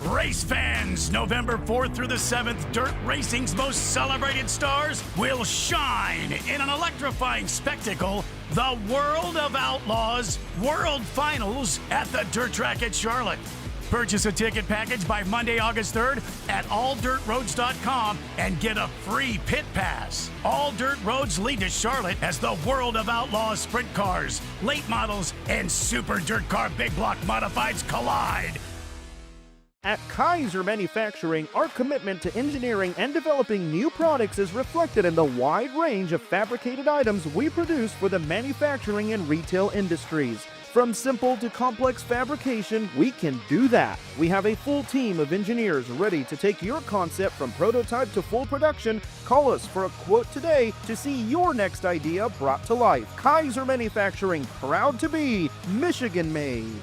Race fans, November 4th through the 7th, dirt racing's most celebrated stars will shine in an electrifying spectacle, the World of Outlaws World Finals at the Dirt Track at Charlotte. Purchase a ticket package by Monday, August 3rd at alldirtroads.com and get a free pit pass. All dirt roads lead to Charlotte as the World of Outlaws sprint cars, late models, and super dirt car big block modifieds collide. At Kaiser Manufacturing, our commitment to engineering and developing new products is reflected in the wide range of fabricated items we produce for the manufacturing and retail industries. From simple to complex fabrication, we can do that. We have a full team of engineers ready to take your concept from prototype to full production. Call us for a quote today to see your next idea brought to life. Kaiser Manufacturing, proud to be Michigan made.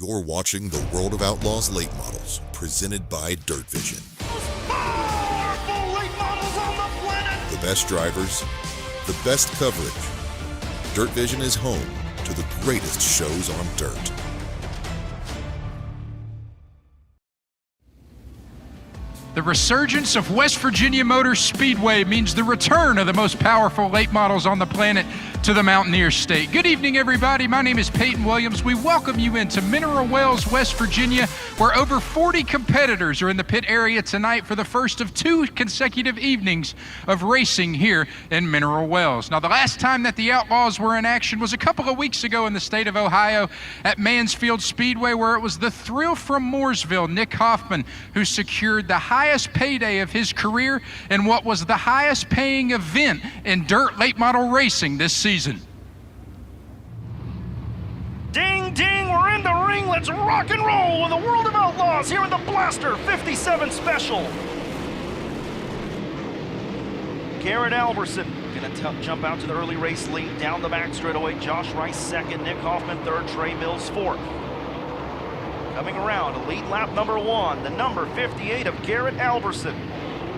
You're watching the World of Outlaws late models, presented by DIRTVision. Powerful late models on the planet! The best drivers, the best coverage. DIRTVision is home to the greatest shows on dirt. The resurgence of West Virginia Motor Speedway means the return of the most powerful late models on the planet to the Mountaineer State. Good evening, everybody. My name is Peyton Williams. We welcome you into Mineral Wells, West Virginia, where over 40 competitors are in the pit area tonight for the first of 2 consecutive evenings of racing here in Mineral Wells. Now, the last time that the Outlaws were in action was a couple of weeks ago in the state of Ohio at Mansfield Speedway, where it was the thrill from Mooresville, Nick Hoffman, who secured the highest payday of his career in what was the highest paying event in dirt late model racing this season. Ding, ding, we're in the ring. Let's rock and roll with the World of Outlaws here in the Blaster 57 Special. Garrett Alberson gonna jump out to the early race lead. Down the back straightaway, Josh Rice second, Nick Hoffman third, Trey Mills fourth. Coming around, lead lap number 1, the number 58 of Garrett Alberson.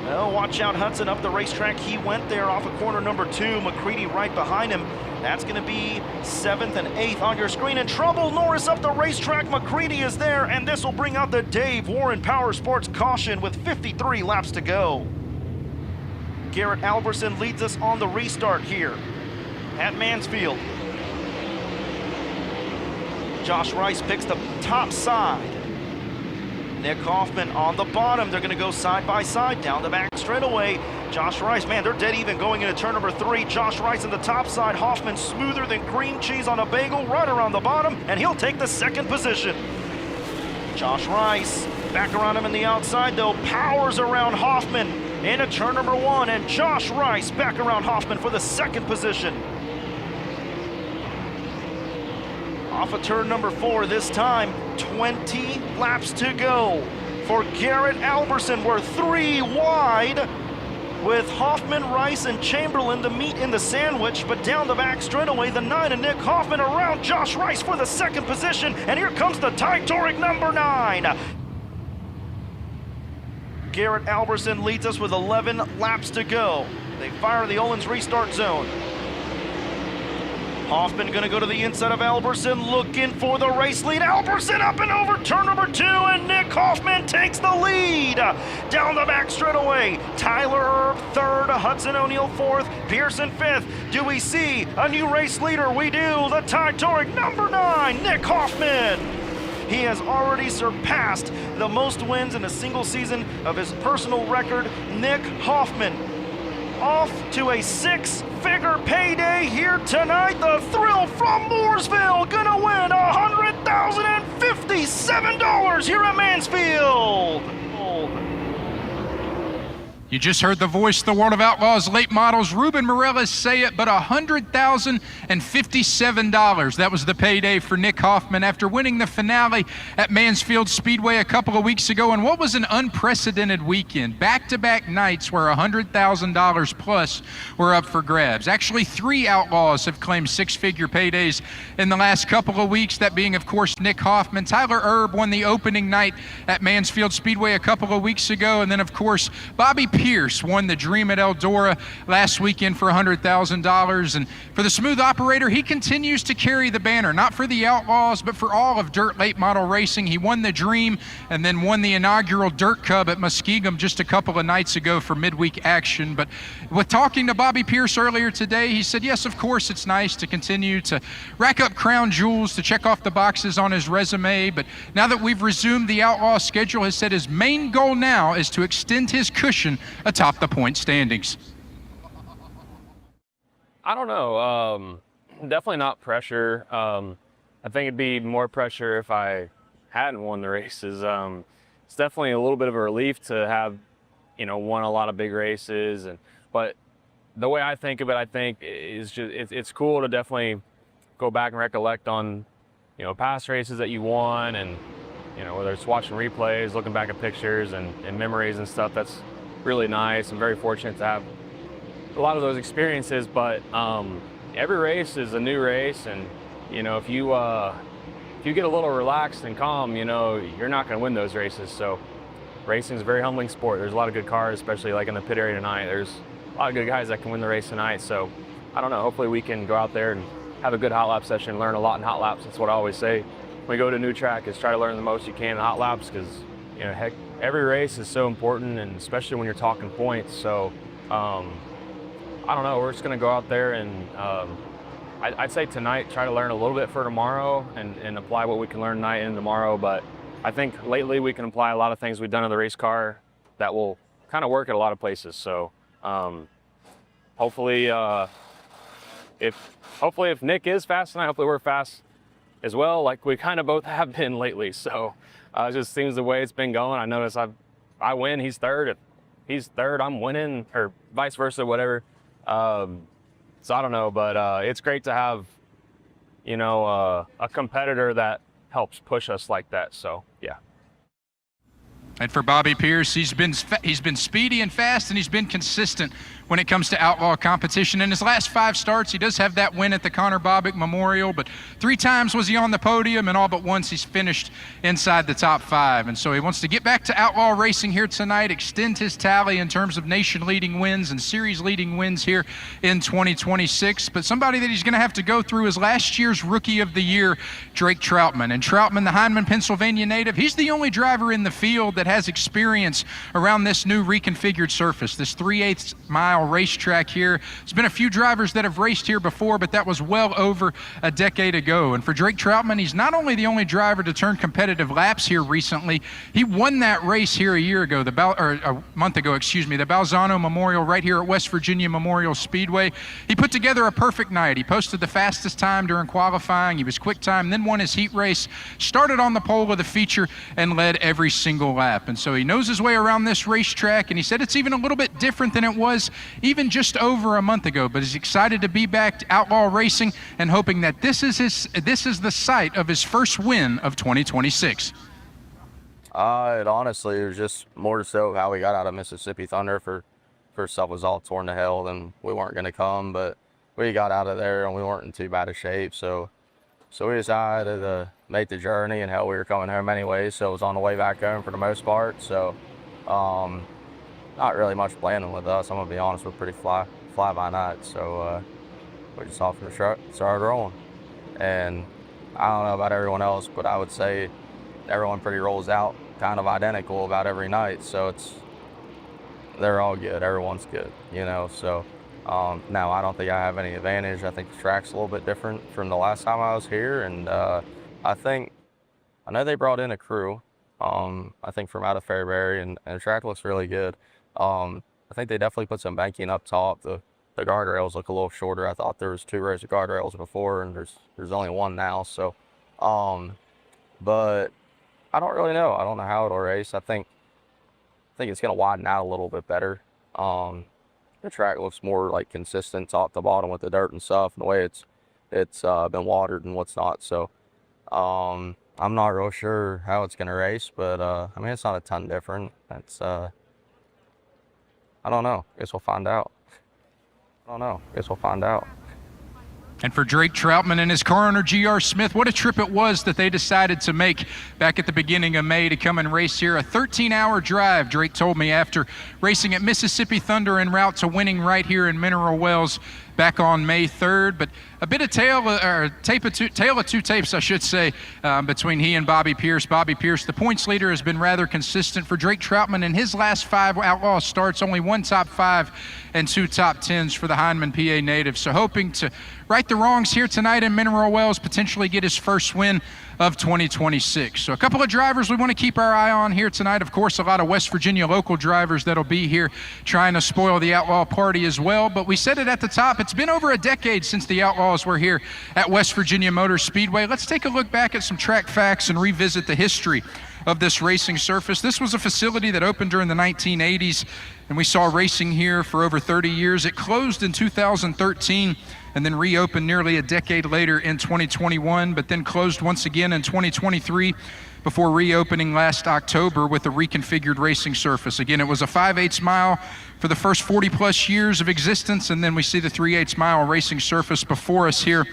Well, watch out, Hudson up the racetrack. He went there off of corner number 2. McCready right behind him. That's going to be 7th and 8th on your screen. And trouble, Norris up the racetrack. McCready is there, and this will bring out the Dave Warren Power Sports caution with 53 laps to go. Garrett Alberson leads us on the restart here at Mansfield. Josh Rice picks the top side. Nick Hoffman on the bottom. They're going to go side by side down the back straightaway. Josh Rice, man, they're dead even going into turn number 3. Josh Rice on the top side. Hoffman smoother than cream cheese on a bagel right around the bottom, and he'll take the 2nd position. Josh Rice back around him in the outside, though, powers around Hoffman into turn number 1, and Josh Rice back around Hoffman for the 2nd position. Off of turn number 4 this time, 20 laps to go for Garrett Alberson. We're 3 wide with Hoffman, Rice, and Chamberlain to meet in the sandwich, but down the back straightaway, the 9 and Nick Hoffman around Josh Rice for the 2nd position, and here comes the Titanic number 9. Garrett Alberson leads us with 11 laps to go. They fire the Olin's restart zone. Hoffman going to go to the inside of Alberson, looking for the race lead. Alberson up and over turn number 2, and Nick Hoffman takes the lead. Down the back straightaway, Tyler Erb 3rd, Hudson O'Neal 4th, Pearson 5th. Do we see a new race leader? We do. The Titanic number 9, Nick Hoffman. He has already surpassed the most wins in a single season of his personal record. Nick Hoffman off to a 6-figure payday here tonight. The Thrill from Mooresville gonna win $100,057 here at Mansfield. You just heard the voice of the World of Outlaws late models, Ruben Morales, say it, but $100,057. That was the payday for Nick Hoffman after winning the finale at Mansfield Speedway a couple of weeks ago. And what was an unprecedented weekend. Back-to-back nights where $100,000 plus were up for grabs. Actually, 3 Outlaws have claimed 6-figure paydays in the last couple of weeks, that being, of course, Nick Hoffman. Tyler Erb won the opening night at Mansfield Speedway a couple of weeks ago. And then, of course, Bobby Pierce won the Dream at Eldora last weekend for $100,000. And for the smooth operator, he continues to carry the banner, not for the Outlaws, but for all of dirt late model racing. He won the Dream and then won the inaugural Dirt Cub at Muskegum just a couple of nights ago for midweek action. But with talking to Bobby Pierce earlier today, he said, yes, of course, it's nice to continue to rack up crown jewels, to check off the boxes on his resume. But now that we've resumed the Outlaw schedule, has said his main goal now is to extend his cushion atop the point standings. I don't know. Definitely not pressure. I think it'd be more pressure if I hadn't won the races. It's definitely a little bit of a relief to have, won a lot of big races. But the way I think of it, I think is just it's cool to definitely go back and recollect on, past races that you won, and whether it's watching replays, looking back at pictures and memories and stuff. That's really nice. I'm very fortunate to have a lot of those experiences, but every race is a new race, and if you get a little relaxed and calm, you're not going to win those races. So racing is a very humbling sport. There's a lot of good cars, especially like in the pit area tonight. There's a lot of good guys that can win the race tonight. So I don't know, hopefully we can go out there and have a good hot lap session, learn a lot in hot laps. That's what I always say when we go to a new track, is try to learn the most you can in hot laps, because heck, every race is so important, and especially when you're talking points. So I don't know, we're just going to go out there and I'd say tonight try to learn a little bit for tomorrow and apply what we can learn tonight and tomorrow. But I think lately we can apply a lot of things we've done in the race car that will kind of work at a lot of places. So hopefully if Nick is fast tonight, hopefully we're fast as well, like we kind of both have been lately. So it just seems the way it's been going. I notice I win, he's third. If he's third, I'm winning, or vice versa, whatever. So I don't know, but it's great to have, a competitor that helps push us like that. So yeah. And for Bobby Pierce, he's been speedy and fast, and he's been consistent when it comes to outlaw competition. In his last 5 starts, he does have that win at the Connor Bobick Memorial, but 3 times was he on the podium, and all but once he's finished inside the top 5. And so he wants to get back to outlaw racing here tonight, extend his tally in terms of nation-leading wins and series-leading wins here in 2026. But somebody that he's going to have to go through is last year's Rookie of the Year, Drake Troutman. And Troutman, the Hindman, Pennsylvania native, he's the only driver in the field that has experience around this new reconfigured surface, this 3/8 mile racetrack here. There's been a few drivers that have raced here before, but that was well over a decade ago. And for Drake Troutman, he's not only the only driver to turn competitive laps here recently, he won that race here a month ago, the Balzano Memorial right here at West Virginia Memorial Speedway. He put together a perfect night. He posted the fastest time during qualifying. He was quick time, then won his heat race, started on the pole of the feature, and led every single lap. And so he knows his way around this racetrack, and he said it's even a little bit different than it was even just over a month ago, but he's excited to be back to outlaw racing and hoping that this is the site of his first win of 2026. It honestly was just more so how we got out of Mississippi Thunder. First stuff was all torn to hell, and we weren't going to come, but we got out of there and we weren't in too bad a shape, so we decided to make the journey, and hell, we were coming home anyway, so it was on the way back home for the most part. So not really much planning with us. I'm gonna be honest, we're pretty fly by night. So we just off the truck, started rolling. And I don't know about everyone else, but I would say everyone pretty rolls out kind of identical about every night. So they're all good. Everyone's good, you know. So now I don't think I have any advantage. I think the track's a little bit different from the last time I was here, and I know they brought in a crew. I think from out of Fairbury, and the track looks really good. I think they definitely put some banking up top. The guardrails look a little shorter. I thought there was 2 rows of guardrails before, and there's only 1 now. So, but I don't really know. I don't know how it'll race. I think it's gonna widen out a little bit better. The track looks more like consistent top to bottom with the dirt and stuff, and the way it's been watered and what's not. So, I'm not real sure how it's gonna race, but I mean, it's not a ton different. I don't know. Guess we'll find out. And for Drake Troutman and his car owner, G.R. Smith, what a trip it was that they decided to make back at the beginning of May to come and race here. A 13-hour drive, Drake told me, after racing at Mississippi Thunder en route to winning right here in Mineral Wells back on May 3rd. But a bit of tale of two tapes, I should say, between he and Bobby Pierce. Bobby Pierce, the points leader, has been rather consistent. For Drake Troutman, in his last 5 outlaw starts, only 1 top 5 and 2 top 10s for the Hindman, PA native. So hoping to right the wrongs here tonight in Mineral Wells, potentially get his first win of 2026. So a couple of drivers we want to keep our eye on here tonight. Of course, a lot of West Virginia local drivers that'll be here trying to spoil the outlaw party as well. But we said it at the top, it's been over a decade since the Outlaws were here at West Virginia Motor Speedway. Let's take a look back at some track facts and revisit the history of this racing surface. This was a facility that opened during the 1980s, and we saw racing here for over 30 years. It closed in 2013 and then reopened nearly a decade later in 2021, but then closed once again in 2023 before reopening last October with a reconfigured racing surface. Again, it was a 5/8 mile for the first 40 plus years of existence, and then we see the 3/8 mile racing surface before us here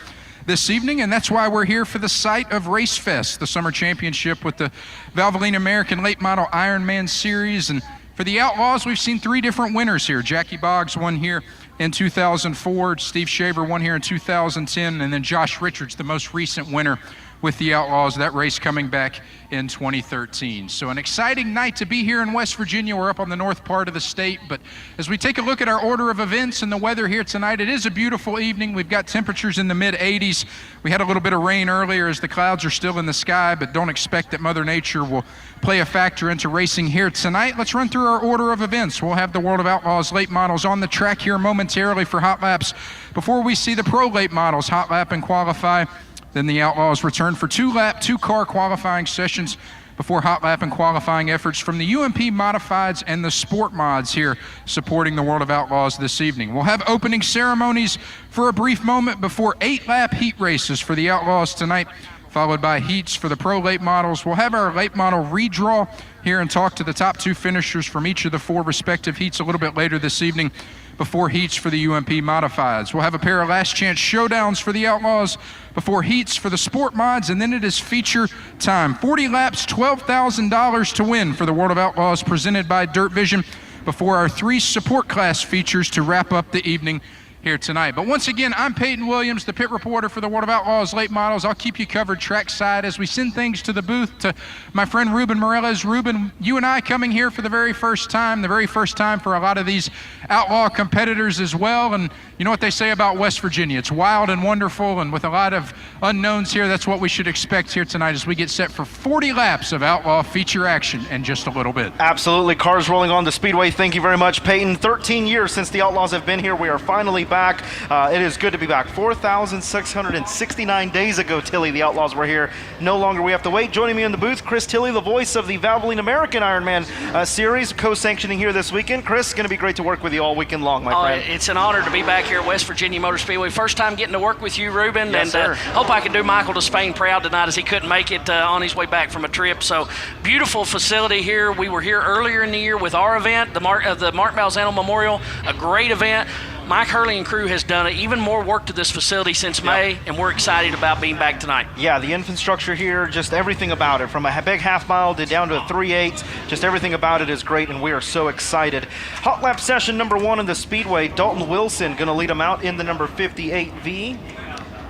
this evening, and that's why we're here for the site of Racefest, the summer championship with the Valvoline American Late Model Ironman Series. And for the Outlaws, we've seen 3 different winners here. Jackie Boggs won here in 2004, Steve Shaver won here in 2010, and then Josh Richards, the most recent winner with the Outlaws, that race coming back in 2013. So an exciting night to be here in West Virginia. We're up on the north part of the state, but as we take a look at our order of events and the weather here tonight, it is a beautiful evening. We've got temperatures in the mid-80s. We had a little bit of rain earlier as the clouds are still in the sky, but don't expect that Mother Nature will play a factor into racing here tonight. Let's run through our order of events. We'll have the World of Outlaws late models on the track here momentarily for hot laps before we see the pro late models hot lap and qualify. Then the Outlaws return for 2-lap, 2-car qualifying sessions before hot lap and qualifying efforts from the UMP Modifieds and the Sport Mods here supporting the World of Outlaws this evening. We'll have opening ceremonies for a brief moment before 8-lap heat races for the Outlaws tonight followed by heats for the pro late models. We'll have our late model redraw here and talk to the top 2 finishers from each of the 4 respective heats a little bit later this evening before heats for the UMP modifieds. We'll have a pair of last chance showdowns for the Outlaws before heats for the sport mods, and then it is feature time. 40 laps, $12,000 to win for the World of Outlaws, presented by DIRTVision, before our 3 support class features to wrap up the evening here tonight. But once again, I'm Peyton Williams, the pit reporter for the World of Outlaws late models. I'll keep you covered trackside as we send things to the booth to my friend Ruben Morales. Ruben, you and I coming here for the very first time for a lot of these outlaw competitors as well. And you know what they say about West Virginia. It's wild and wonderful, and with a lot of unknowns here, that's what we should expect here tonight as we get set for 40 laps of outlaw feature action in just a little bit. Absolutely. Cars rolling on the Speedway. Thank you very much, Peyton. 13 years since the Outlaws have been here. We are finally back. It is good to be back. 4,669 days ago, Tilly, the Outlaws were here. No longer we have to wait. Joining me in the booth, Chris Tilley, the voice of the Valvoline American Ironman series, co-sanctioning here this weekend. Chris, it's going to be great to work with you all weekend long, my friend. It's an honor to be back here at West Virginia Motor Speedway. First time getting to work with you, Ruben. Yes, and sir. Hope I can do Michael Despain proud tonight as he couldn't make it on his way back from a trip. So beautiful facility here. We were here earlier in the year with our event, the Mark Balzano Memorial, a great event. Mike Hurley and crew has done even more work to this facility since May, and we're excited about being back tonight. Yeah, the infrastructure here, just everything about it, from a big half mile to down to a 3/8, just everything about it is great, and we are so excited. Hot lap session number 1 in the Speedway. Dalton Wilson going to lead them out in the number 58V.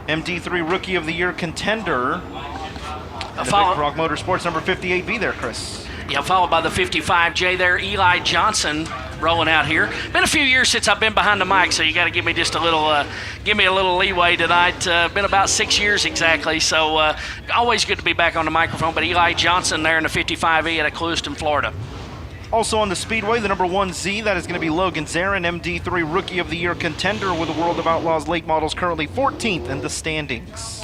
MD3 Rookie of the Year contender. The Big Rock Motorsports number 58V there, Chris. Yeah, followed by the 55J there, Eli Johnson rolling out here. Been a few years since I've been behind the mic, so you got to give me just a little, leeway tonight. Been about 6 years exactly, so always good to be back on the microphone. But Eli Johnson there in the 55E out of Clewiston, Florida. Also on the Speedway, the number 1Z, that is going to be Logan Zarin, MD3 Rookie of the Year contender with the World of Outlaws late models, currently 14th in the standings.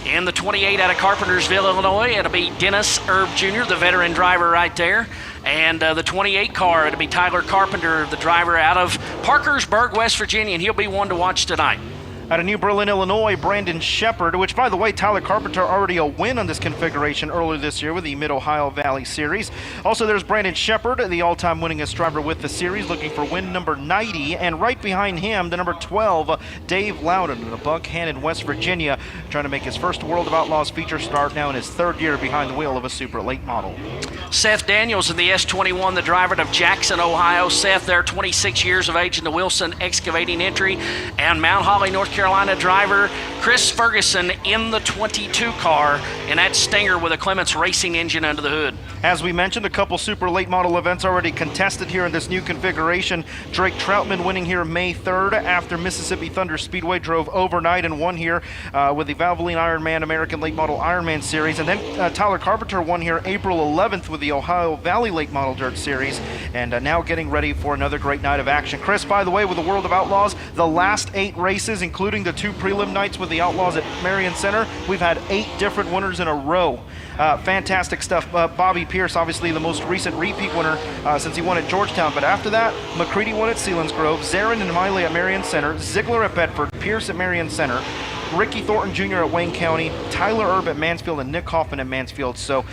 And the 28 out of Carpentersville, Illinois, it'll be Dennis Erb Jr., the veteran driver right there. And the 28 car, it'll be Tyler Carpenter, the driver out of Parkersburg, West Virginia, and he'll be one to watch tonight. Out of New Berlin, Illinois, Brandon Shepard, which, by the way, Tyler Carpenter already a win on this configuration earlier this year with the Mid-Ohio Valley Series. Also, there's Brandon Shepard, the all-time winningest driver with the series, looking for win number 90. And right behind him, the number 12, Dave Loudon of Buckhannon, West Virginia, trying to make his first World of Outlaws feature start now in his 3rd year behind the wheel of a super late model. Seth Daniels in the S21, the driver of Jackson, Ohio. Seth there, 26 years of age in the Wilson Excavating entry. And Mount Holly, North Carolina driver Chris Ferguson in the 22 car in that Stinger with a Clements Racing engine under the hood. As we mentioned, a couple super late model events already contested here in this new configuration. Drake Troutman winning here May 3rd after Mississippi Thunder Speedway drove overnight and won here with the Valvoline Ironman American Late Model Ironman Series. And then Tyler Carpenter won here April 11th with the Ohio Valley Late Model Dirt Series, and now getting ready for another great night of action. Chris, by the way, with the World of Outlaws, the last 8 races, including the 2 prelim nights with the Outlaws at Marion Center, we've had 8 different winners in a row. Fantastic stuff. Bobby Pierce, obviously the most recent repeat winner since he won at Georgetown, but after that, McCready won at Selinsgrove, Zarin and Miley at Marion Center, Ziegler at Bedford, Pierce at Marion Center, Ricky Thornton Jr. at Wayne County, Tyler Erb at Mansfield, and Nick Hoffman at Mansfield. So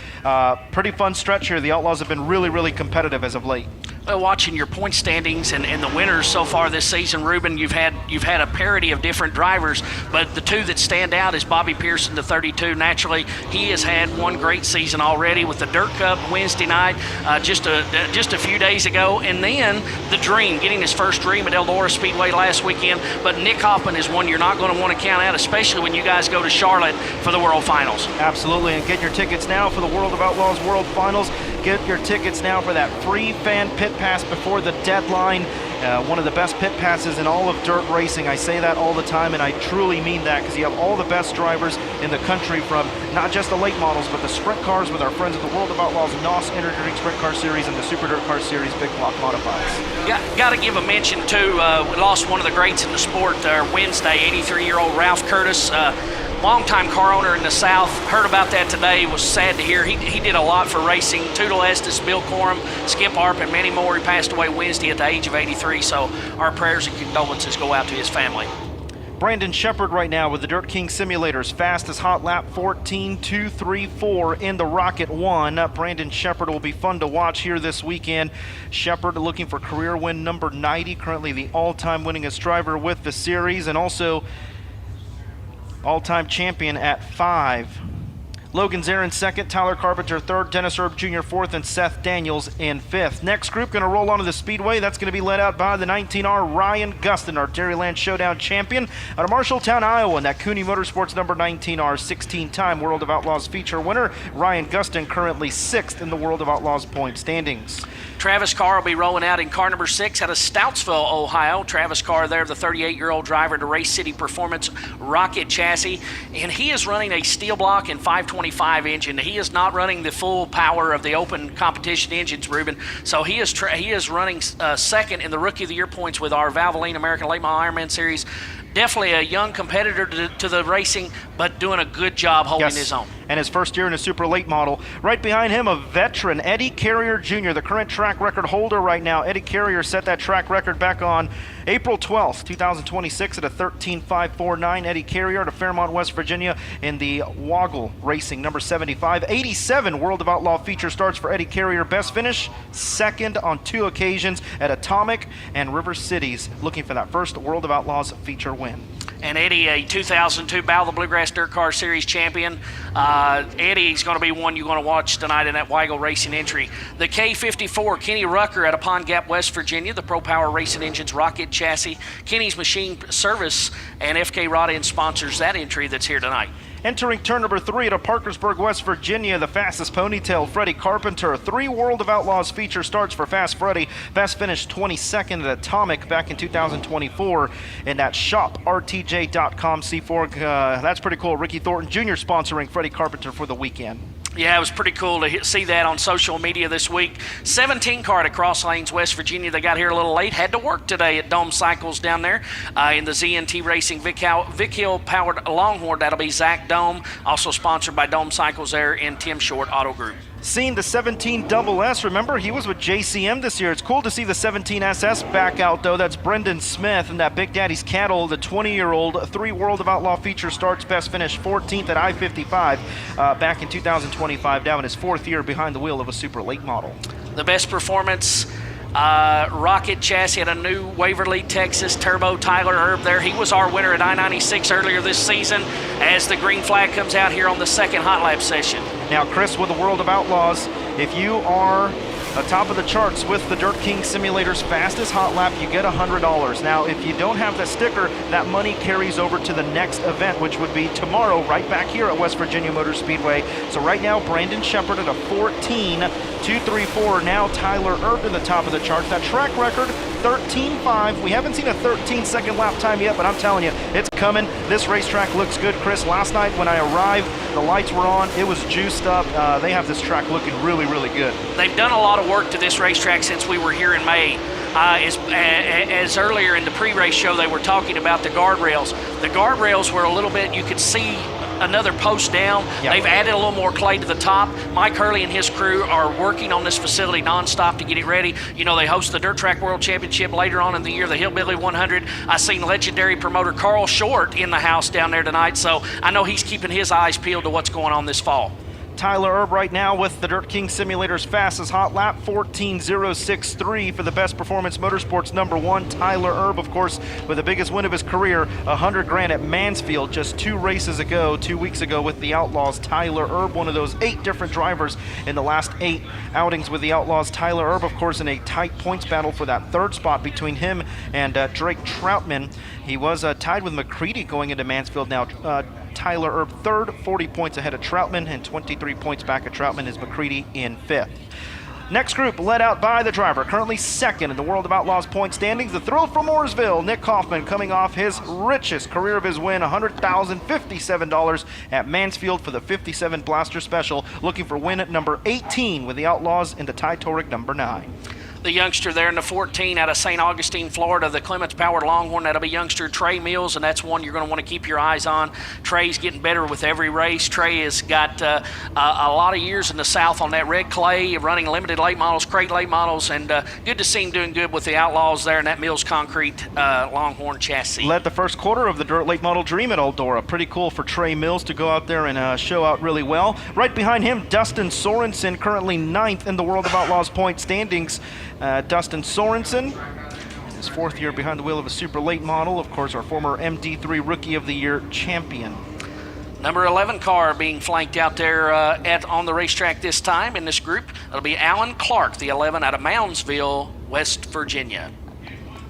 pretty fun stretch here. The Outlaws have been really, really competitive as of late. Watching your point standings and the winners so far this season, Ruben, you've had a parity of different drivers, but the 2 that stand out is Bobby Pearson, the 32. Naturally, he has had one great season already with the Dirt Cup Wednesday night, just a few days ago, and then the Dream, getting his first Dream at Eldora Speedway last weekend. But Nick Hoffman is one you're not going to want to count out, especially when you guys go to Charlotte for the World Finals. Absolutely, and get your tickets now for the World of Outlaws World Finals. Get your tickets now for that free fan pit pass before the deadline. One of the best pit passes in all of dirt racing. I say that all the time, and I truly mean that, because you have all the best drivers in the country, from not just the late models, but the sprint cars with our friends at the World of Outlaws NOS Energy Drink Sprint Car Series and the Super Dirt Car Series Big Block Modifieds. Got to give a mention, too. We lost one of the greats in the sport Wednesday, 83-year-old Ralph Curtis. Longtime car owner in the South. Heard about that today. Was sad to hear. He did a lot for racing. Toodle Estes, Bill Corum, Skip Harp, and many more. He passed away Wednesday at the age of 83. So our prayers and condolences go out to his family. Brandon Shepard right now with the Dirt King Simulators. Fastest hot lap 14.234 in the Rocket 1. Brandon Shepard will be fun to watch here this weekend. Shepard looking for career win number 90, currently the all-time winningest driver with the series, and also all-time champion at 5. Logan Zarin second, Tyler Carpenter third, Dennis Erb Jr. fourth, and Seth Daniels in fifth. Next group going to roll onto the Speedway. That's going to be led out by the 19R Ryan Gustin, our Dairyland Showdown champion out of Marshalltown, Iowa, and that Cooney Motorsports number 19R 16-time World of Outlaws feature winner. Ryan Gustin currently 6th in the World of Outlaws point standings. Travis Carr will be rolling out in car number 6 out of Stoutsville, Ohio. Travis Carr there, the 38-year-old driver to Race City Performance Rocket chassis, and he is running a steel block and 525 engine. He is not running the full power of the open competition engines, Ruben. So he is running second in the Rookie of the Year points with our Valvoline American Late Model Ironman Series. Definitely a young competitor to the racing, but doing a good job holding his own. And his first year in a super late model. Right behind him, a veteran, Eddie Carrier Jr., the current track record holder right now. Eddie Carrier set that track record back on April 12th, 2026 at a 13.549. Eddie Carrier to Fairmont, West Virginia in the Woggle Racing number 75. 87 World of Outlaw feature starts for Eddie Carrier. Best finish, second on 2 occasions at Atomic and River Cities, looking for that first World of Outlaws feature win. And Eddie, a 2002 Battle of the Bluegrass Dirt Car Series champion. Eddie's going to be one you're going to watch tonight in that Weigel Racing entry. The K54, Kenny Rucker out of Pond Gap, West Virginia, the Pro Power Racing Engines Rocket chassis. Kenny's Machine Service and FK Rod-In sponsors that entry that's here tonight. Entering turn number 3 at Parkersburg, West Virginia, the fastest ponytail, Freddie Carpenter. 3 World of Outlaws feature starts for Fast Freddie. Best finished 22nd at Atomic back in 2024 in that shop, rtj.com C4. That's pretty cool. Ricky Thornton Jr. sponsoring Freddie Carpenter for the weekend. Yeah, it was pretty cool to see that on social media this week. 17 car at Cross Lanes, West Virginia. They got here a little late. Had to work today at Dome Cycles down there in the ZNT Racing Vic Hill powered Longhorn. That'll be Zach Dome, also sponsored by Dome Cycles there in Tim Short Auto Group. Seen the 17 Double S. Remember, he was with JCM this year. It's cool to see the 17 SS back out, though. That's Brendan Smith and that Big Daddy's Cattle, the 20-year-old. 3 World of Outlaw feature starts, best finish 14th at I-55 back in 2025, now in his 4th year behind the wheel of a super late model. The best performance Rocket chassis at a new Waverly, Texas turbo, Tyler Erb there. He was our winner at I-96 earlier this season as the green flag comes out here on the second hot lap session. Now, Chris, with the World of Outlaws, if you are atop of the charts with the Dirt King Simulator's fastest hot lap, you get $100. Now, if you don't have the sticker, that money carries over to the next event, which would be tomorrow right back here at West Virginia Motor Speedway. So right now, Brandon Shepard at a 14.234. Now Tyler Erb in the top of the charts. That track record, 13.5. We haven't seen a 13-second lap time yet, but I'm telling you, it's coming. This racetrack looks good, Chris. Last night when I arrived, the lights were on. It was juiced up. They have this track looking really, really good. They've done a lot of work to this racetrack since we were here in May. As earlier in the pre-race show, they were talking about the guardrails. The guardrails were a little bit, you could see another post down. Yep. They've added a little more clay to the top. Mike Hurley and his crew are working on this facility nonstop to get it ready. You know, they host the Dirt Track World Championship later on in the year, the Hillbilly 100. I seen legendary promoter Carl Short in the house down there tonight, so I know he's keeping his eyes peeled to what's going on this fall. Tyler Erb right now with the Dirt King Simulator's fastest hot lap, 14.063 for the Best Performance Motorsports #1. Tyler Erb, of course, with the biggest win of his career, $100,000 at Mansfield just 2 weeks ago with the Outlaws. Tyler Erb, one of those 8 different drivers in the last 8 outings with the Outlaws. Tyler Erb, of course, in a tight points battle for that 3rd spot between him and Drake Troutman. He was tied with McCready going into Mansfield. Now, Tyler Erb 3rd, 40 points ahead of Troutman, and 23 points back of Troutman is McCready in 5th. Next group led out by the driver, currently 2nd in the World of Outlaws point standings. The thrill from Mooresville, Nick Kaufman, coming off his richest career of his win, $100,057 at Mansfield for the 57 Blaster Special, looking for win at number 18 with the Outlaws into Ty Torek number 9. the youngster there in the 14 out of St. Augustine, Florida, the Clements-powered Longhorn. That'll be youngster Trey Mills, and that's one you're going to want to keep your eyes on. Trey's getting better with every race. Trey has got a lot of years in the South on that red clay, running limited late models, crate late models, and good to see him doing good with the Outlaws there in that Mills Concrete Longhorn chassis. Led the first quarter of the Dirt Late Model Dream at Eldora. Pretty cool for Trey Mills to go out there and show out really well. Right behind him, Dustin Sorensen, currently 9th in the World of Outlaws point standings. Dustin Sorensen, his 4th year behind the wheel of a super late model. Of course, our former MD3 Rookie of the Year champion. Number 11 car being flanked out there on the racetrack this time in this group. It'll be Alan Clark, the 11 out of Moundsville, West Virginia.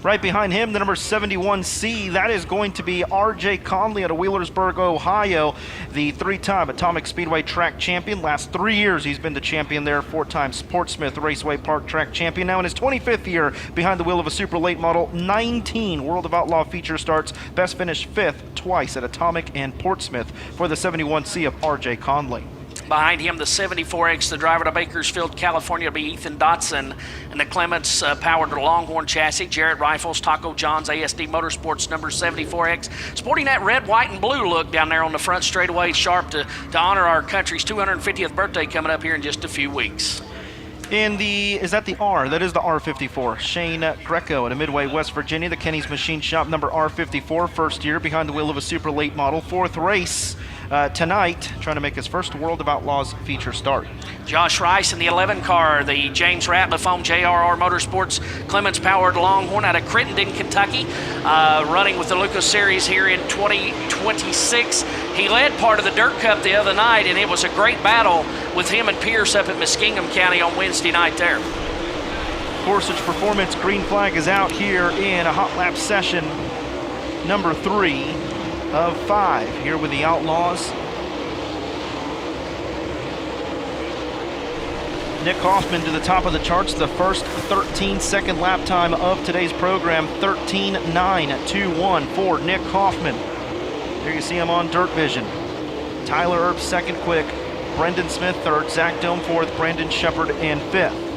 Right behind him, the number 71C, that is going to be R.J. Conley out of Wheelersburg, Ohio, the 3-time Atomic Speedway track champion. Last 3 years he's been the champion there, 4-time Portsmouth Raceway Park track champion. Now in his 25th year behind the wheel of a super late model, 19 World of Outlaw feature starts, best finished 5th twice at Atomic and Portsmouth for the 71C of R.J. Conley. Behind him, the 74X, the driver to Bakersfield, California, will be Ethan Dotson. And the Clements powered Longhorn chassis, Jarrett Rifles, Taco John's ASD Motorsports number 74X. Sporting that red, white, and blue look down there on the front straightaway, sharp to honor our country's 250th birthday coming up here in just a few weeks. Is that the R? That is the R54. Shane Greco out of Midway, West Virginia, the Kenny's Machine Shop number R54, 1st year behind the wheel of a super late model, 4th race tonight, trying to make his first World of Outlaws feature start. Josh Rice in the 11 car, the James Ratliff Home JRR Motorsports Clements powered Longhorn out of Crittenden, Kentucky, running with the Lucas Series here in 2026. He led part of the Dirt Cup the other night, and it was a great battle with him and Pierce up at Muskingum County on Wednesday night there. Gorsuch Performance green flag is out here in a hot lap session number 3 of 5 here with the Outlaws. Nick Hoffman to the top of the charts, the first 13-second lap time of today's program, 13.921 for Nick Hoffman. There you see him on DIRTVision. Tyler Earp 2nd quick, Brendan Smith 3rd, Zach Dome 4th, Brandon Shepard in 5th.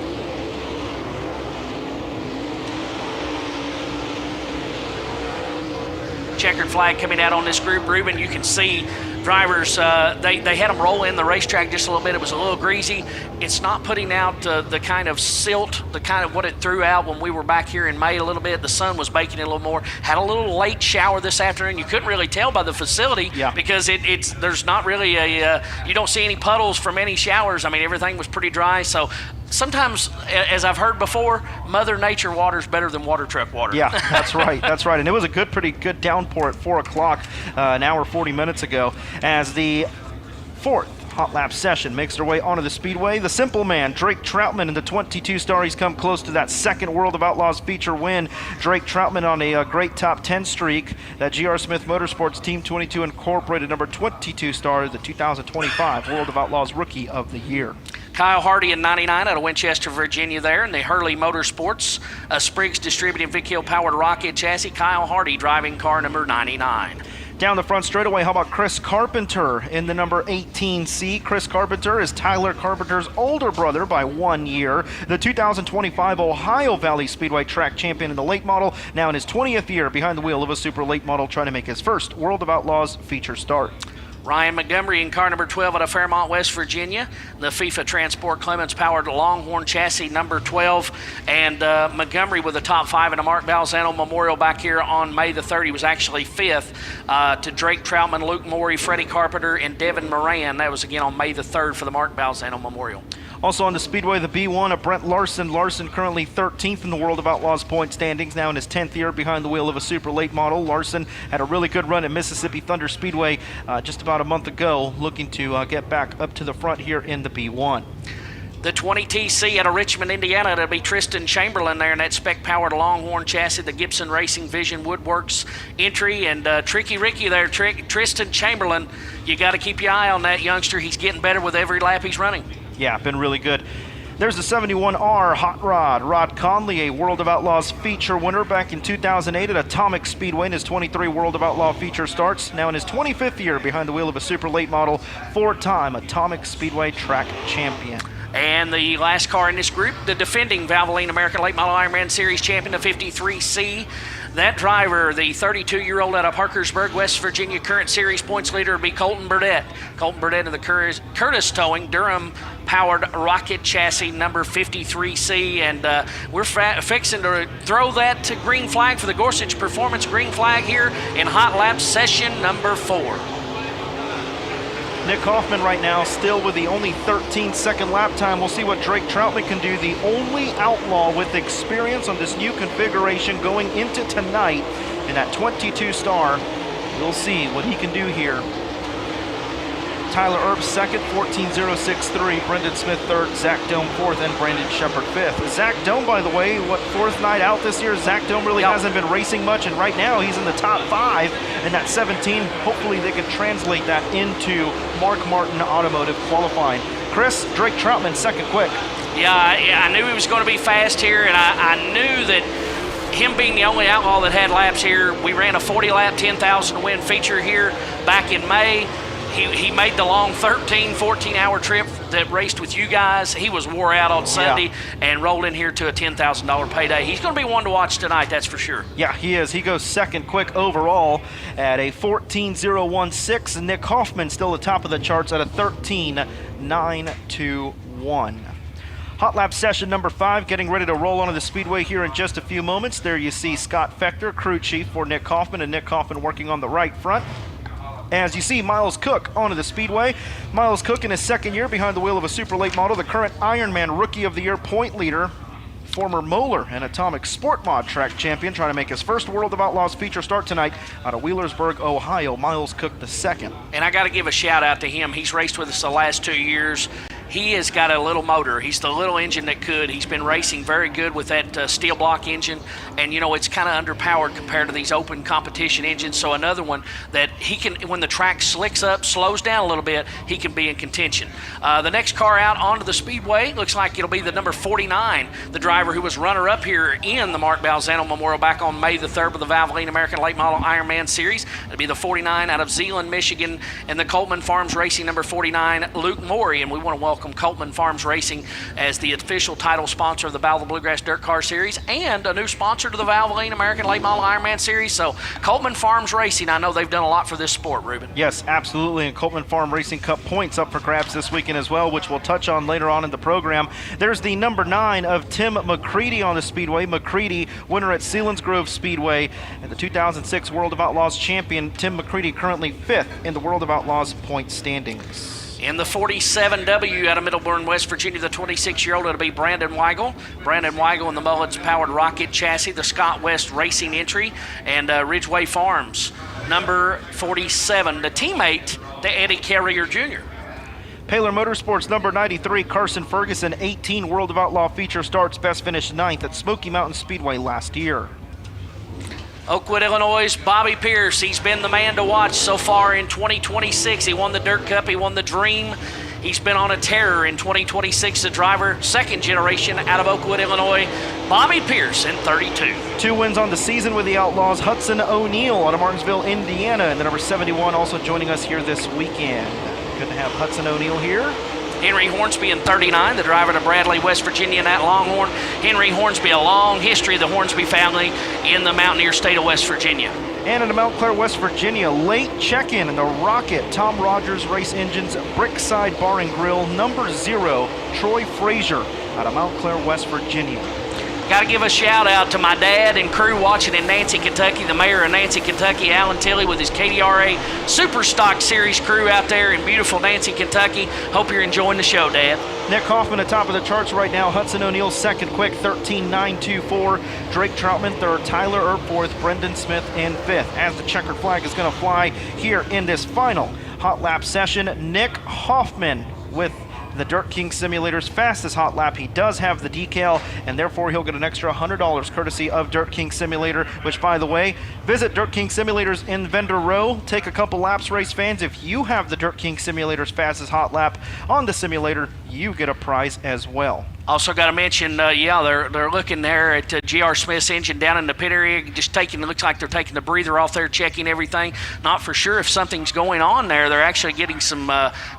Checkered flag coming out on this group. Ruben, you can see drivers, they had them roll in the racetrack just a little bit. It was a little greasy. It's not putting out the kind of silt, the kind of what it threw out when we were back here in May a little bit. The sun was baking it a little more. Had a little late shower this afternoon. You couldn't really tell by the facility because there's not really you don't see any puddles from any showers. I mean, everything was pretty dry. So sometimes, as I've heard before, Mother Nature water's better than water truck water. Yeah, that's right. That's right. And it was a pretty good downpour at 4 o'clock, an hour 40 minutes ago, as the 4th hot lap session makes their way onto the speedway. The simple man, Drake Troutman, in the 22 star. He's come close to that 2nd World of Outlaws feature win. Drake Troutman on a great top 10 streak. That GR Smith Motorsports Team 22 Incorporated number 22 star, the 2025 World of Outlaws Rookie of the Year. Kyle Hardy in 99 out of Winchester, Virginia there, in the Hurley Motorsports, Spriggs Distributing Vic Hill powered rocket chassis. Kyle Hardy driving car number 99. Down the front straightaway, how about Chris Carpenter in the number 18C? Chris Carpenter is Tyler Carpenter's older brother by 1 year. The 2025 Ohio Valley Speedway track champion in the late model, now in his 20th year behind the wheel of a super late model, trying to make his first World of Outlaws feature start. Ryan Montgomery in car number 12 out of Fairmont, West Virginia. The FIFA Transport Clements powered Longhorn chassis number 12. And Montgomery with the top 5 in the Mark Balzano Memorial back here on May the 3rd. He was actually 5th to Drake Troutman, Luke Morey, Freddie Carpenter, and Devin Moran. That was again on May the 3rd for the Mark Balzano Memorial. Also on the speedway, the B1 of Brent Larson. Larson currently 13th in the World of Outlaws point standings, now in his 10th year behind the wheel of a super late model. Larson had a really good run at Mississippi Thunder Speedway just about a month ago, looking to get back up to the front here in the B1. The 20TC out of Richmond, Indiana, it'll be Tristan Chamberlain there in that spec-powered Longhorn chassis, the Gibson Racing Vision Woodworks entry, and Tricky Ricky there, Tristan Chamberlain. You got to keep your eye on that youngster. He's getting better with every lap he's running. Yeah, been really good. There's the 71R Hot Rod. Rod Conley, a World of Outlaws feature winner back in 2008 at Atomic Speedway in his 23 World of Outlaw feature starts. Now in his 25th year behind the wheel of a super late model, 4-time Atomic Speedway track champion. And the last car in this group, the defending Valvoline American Late Model Ironman Series champion, the 53C. That driver, the 32-year-old out of Parkersburg, West Virginia, current series points leader, will be Colton Burdett. Colton Burdett of the Curtis Towing, Durham-powered rocket chassis, number 53C. And we're fixing to throw that to green flag for the Gorsuch Performance green flag here in hot lap session number 4. Nick Hoffman right now still with the only 13-second lap time. We'll see what Drake Troutman can do. The only outlaw with experience on this new configuration going into tonight in that 22 star. We'll see what he can do here. Tyler Earp second, 14.063. Brendan Smith third, Zach Dome fourth, and Brandon Shepard fifth. Zach Dome, by the way, fourth night out this year. Zach Dome really hasn't been racing much, and right now he's in the top 5 in that 17. Hopefully they can translate that into Mark Martin Automotive qualifying. Chris, Drake Troutman second quick. Yeah, I knew he was going to be fast here, and I knew that him being the only outlaw that had laps here. We ran a 40-lap, 10,000 win feature here back in May. He made the long 13, 14-hour trip that raced with you guys. He was wore out on Sunday and rolled in here to a $10,000 payday. He's going to be one to watch tonight, that's for sure. Yeah, he is. He goes second quick overall at a 14.016. Nick Hoffman still at the top of the charts at a 13.921. Hot lap session number 5, getting ready to roll onto the Speedway here in just a few moments. There you see Scott Fechter, crew chief for Nick Hoffman, and Nick Hoffman working on the right front. As you see Miles Cook onto the Speedway. Miles Cook in his second year behind the wheel of a super late model, the current Ironman Rookie of the Year point leader, former Moeller and Atomic Sport Mod track champion, trying to make his first World of Outlaws feature start tonight out of Wheelersburg, Ohio. Miles Cook the second. And I got to give a shout out to him. He's raced with us the last 2 years. He has got a little motor. He's the little engine that could. He's been racing very good with that steel block engine. And, you know, it's kind of underpowered compared to these open competition engines. So another one that he can, when the track slicks up, slows down a little bit, he can be in contention. The next car out onto the Speedway looks like it'll be the number 49, the driver who was runner-up here in the Mark Balzano Memorial back on May the 3rd with the Valvoline American Late Model Ironman Series. It'll be the 49 out of Zeeland, Michigan, and the Coltman Farms Racing number 49, Luke Morey. And we want to welcome Coltman Farms Racing as the official title sponsor of the Battle of the Bluegrass Dirt Car Series and a new sponsor to the Valvoline American Late Model Ironman Series. So Coltman Farms Racing, I know they've done a lot for this sport, Ruben. Yes, absolutely. And Coltman Farm Racing Cup points up for grabs this weekend as well, which we'll touch on later on in the program. There's the number 9 of Tim McCready on the Speedway. McCready, winner at Selinsgrove Speedway, and the 2006 World of Outlaws champion. Tim McCready currently 5th in the World of Outlaws point standings. In the 47W out of Middleburn, West Virginia, the 26-year-old, it'll be Brandon Weigel. Brandon Weigel in the Mullins-powered rocket chassis, the Scott West Racing entry, and Ridgeway Farms, number 47, the teammate to Eddie Carrier Jr. Paler Motorsports number 93, Carson Ferguson, 18 World of Outlaw feature starts, best finished 9th at Smoky Mountain Speedway last year. Oakwood, Illinois' Bobby Pierce. He's been the man to watch so far in 2026. He won the Dirt Cup. He won the Dream. He's been on a tear in 2026. The driver, second generation out of Oakwood, Illinois, Bobby Pierce in 32. 2 wins on the season with the Outlaws. Hudson O'Neill out of Martinsville, Indiana, and the number 71 also joining us here this weekend. Good to have Hudson O'Neill here. Henry Hornsby in 39, the driver to Bradley, West Virginia, and that Longhorn. Henry Hornsby, a long history of the Hornsby family in the Mountaineer state of West Virginia. And in Mount Clair, West Virginia, late check-in in the Rocket, Tom Rogers Race Engines, Brickside Bar and Grill, number 0, Troy Frazier out of Mount Clair, West Virginia. Got to give a shout out to my dad and crew watching in Nancy, Kentucky, the mayor of Nancy, Kentucky, Alan Tilley, with his KDRA Super Stock Series crew out there in beautiful Nancy, Kentucky. Hope you're enjoying the show, Dad. Nick Hoffman at top of the charts right now. Hudson O'Neill second quick, 13.924. Drake Troutman third, Tyler Earp fourth, Brendan Smith in 5th. As the checkered flag is going to fly here in this final hot lap session, Nick Hoffman with the Dirt King Simulator's fastest hot lap. He does have the decal, and therefore he'll get an extra $100 courtesy of Dirt King Simulator, which, by the way, visit Dirt King Simulators in Vendor Row. Take a couple laps, race fans. If you have the Dirt King Simulator's fastest hot lap on the simulator, you get a prize as well. Also got to mention, they're looking there at G.R. Smith's engine down in the pit area, just it looks like they're taking the breather off there, checking everything. Not for sure if something's going on there. They're actually getting some